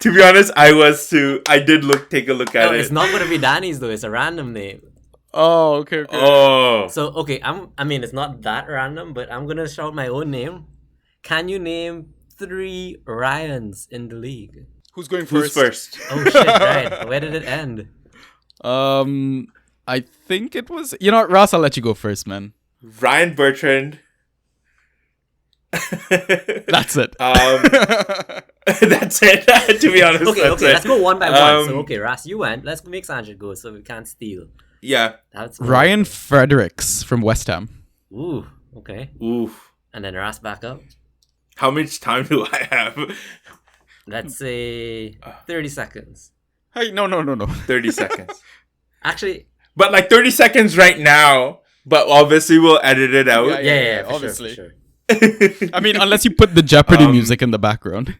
Speaker 3: To be honest, I was too. I did take a look at
Speaker 2: No,
Speaker 3: it.
Speaker 2: it's not gonna be Danny's though, it's a random name.
Speaker 1: Oh, okay.
Speaker 3: Oh,
Speaker 2: So okay, I mean it's not that random, but I'm gonna shout my own name. Can you name 3 Ryans in the league?
Speaker 1: Who's going
Speaker 3: who's first?
Speaker 2: Oh shit, right. Where did it end?
Speaker 1: I think it was. You know what, Raas? I'll let you go first, man.
Speaker 3: Ryan Bertrand.
Speaker 1: That's it.
Speaker 3: That's it. To be honest,
Speaker 2: Okay,
Speaker 3: that's
Speaker 2: okay,
Speaker 3: it.
Speaker 2: let's go one by one. So
Speaker 3: Um,
Speaker 2: okay, Ras, you went. Let's make Sanjay go so we can't steal.
Speaker 3: Yeah.
Speaker 2: That's
Speaker 1: Ryan Fredericks from West Ham.
Speaker 2: Ooh, okay.
Speaker 3: Oof.
Speaker 2: And then Ras back up.
Speaker 3: How much time do I have?
Speaker 2: Let's say 30 seconds.
Speaker 1: Hey, no.
Speaker 3: 30 seconds.
Speaker 2: Actually,
Speaker 3: But like 30 seconds right now. But obviously we'll edit it out.
Speaker 2: yeah, for
Speaker 1: obviously.
Speaker 2: Sure, for sure.
Speaker 1: I mean, unless you put the Jeopardy music in the background.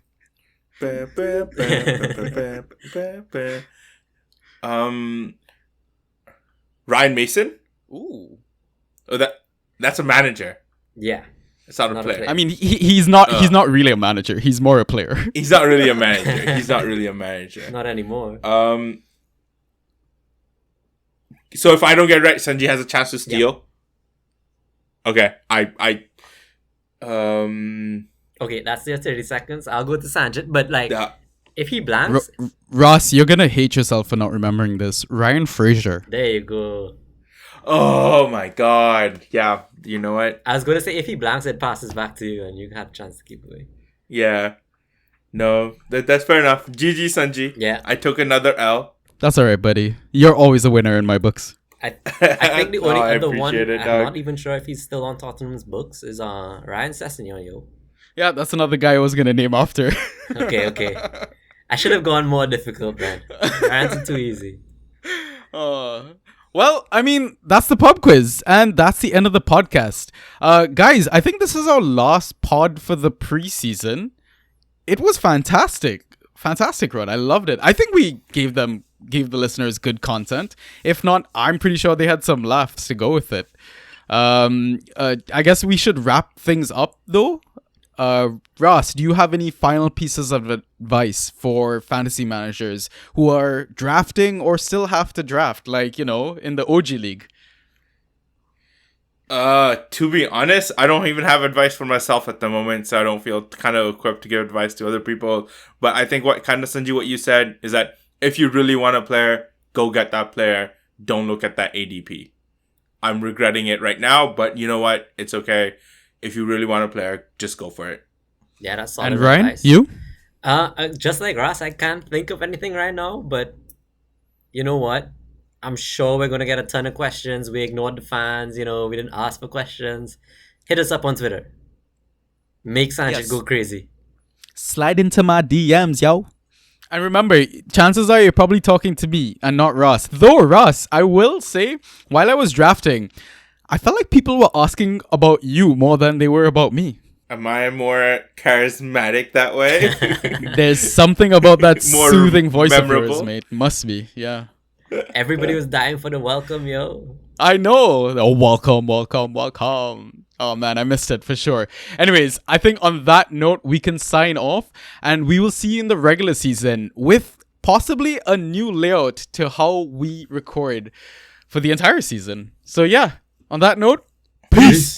Speaker 3: Ryan Mason?
Speaker 1: Ooh.
Speaker 3: Oh, that's a manager.
Speaker 2: Yeah.
Speaker 3: It's not a
Speaker 2: Not a
Speaker 3: player.
Speaker 2: player.
Speaker 1: I mean, he's not really a manager. He's more a player.
Speaker 3: He's not really a manager. He's not really a manager.
Speaker 2: Not anymore.
Speaker 3: So if I don't get it right, Sanjy has a chance to steal. Okay.
Speaker 2: Okay, that's your 30 seconds. I'll go to Sanjit, but like,
Speaker 3: Yeah.
Speaker 2: if he blanks,
Speaker 1: Ross, you're gonna hate yourself for not remembering this. Ryan Fraser.
Speaker 2: there you go.
Speaker 3: Oh my god. Yeah. You know what?
Speaker 2: I was going to say, if he blanks, it passes back to you and you have a chance to keep going.
Speaker 3: Yeah. No. That's fair enough. GG, Sanjy.
Speaker 2: Yeah.
Speaker 3: I took another L.
Speaker 1: That's alright, buddy. You're always a winner in my books.
Speaker 2: I think the only
Speaker 3: Oh, I
Speaker 2: other one,
Speaker 3: appreciate it,
Speaker 2: I'm
Speaker 3: dog.
Speaker 2: not even sure if he's still on Tottenham's books, is Ryan Sessegnon, yo.
Speaker 1: Yeah, that's another guy I was gonna name after.
Speaker 2: Okay. I should have gone more difficult, man. Ryan's too easy.
Speaker 1: Well, Well, I mean, that's the pub quiz, and that's the end of the podcast. Guys, I think this is our last pod for the preseason. It was fantastic. Fantastic run. I loved it. I think we gave the listeners good content. If not, I'm pretty sure they had some laughs to go with it. I guess we should wrap things up though. Raas, do you have any final pieces of advice for fantasy managers who are drafting or still have to draft, like, in the OG league?
Speaker 3: To be honest, I don't even have advice for myself at the moment, so I don't feel kind of equipped to give advice to other people. But I think Sanjy, what you said is that if you really want a player, go get that player. Don't look at that ADP. I'm regretting it right now, but you know what? It's okay. If you really want a player, just go for it.
Speaker 2: Yeah, that's solid
Speaker 1: And Ryan,
Speaker 2: advice.
Speaker 1: you?
Speaker 2: Just like Ross, I can't think of anything right now, but you know what? I'm sure we're gonna get a ton of questions. We ignored the fans, we didn't ask for questions. Hit us up on Twitter. Make Sanjy go crazy.
Speaker 1: Slide into my DMs, yo. And remember, chances are you're probably talking to me and not Ross. Though, Ross, I will say, while I was drafting, I felt like people were asking about you more than they were about me.
Speaker 3: Am I more charismatic that way?
Speaker 1: There's something about that
Speaker 3: More
Speaker 1: soothing voice
Speaker 3: memorable?
Speaker 1: of yours, mate. Must be, yeah.
Speaker 2: Everybody was dying for the welcome, yo.
Speaker 1: I know. Oh, welcome. Oh man, I missed it for sure. Anyways, I think on that note, we can sign off and we will see you in the regular season with possibly a new layout to how we record for the entire season. So yeah, on that note, peace.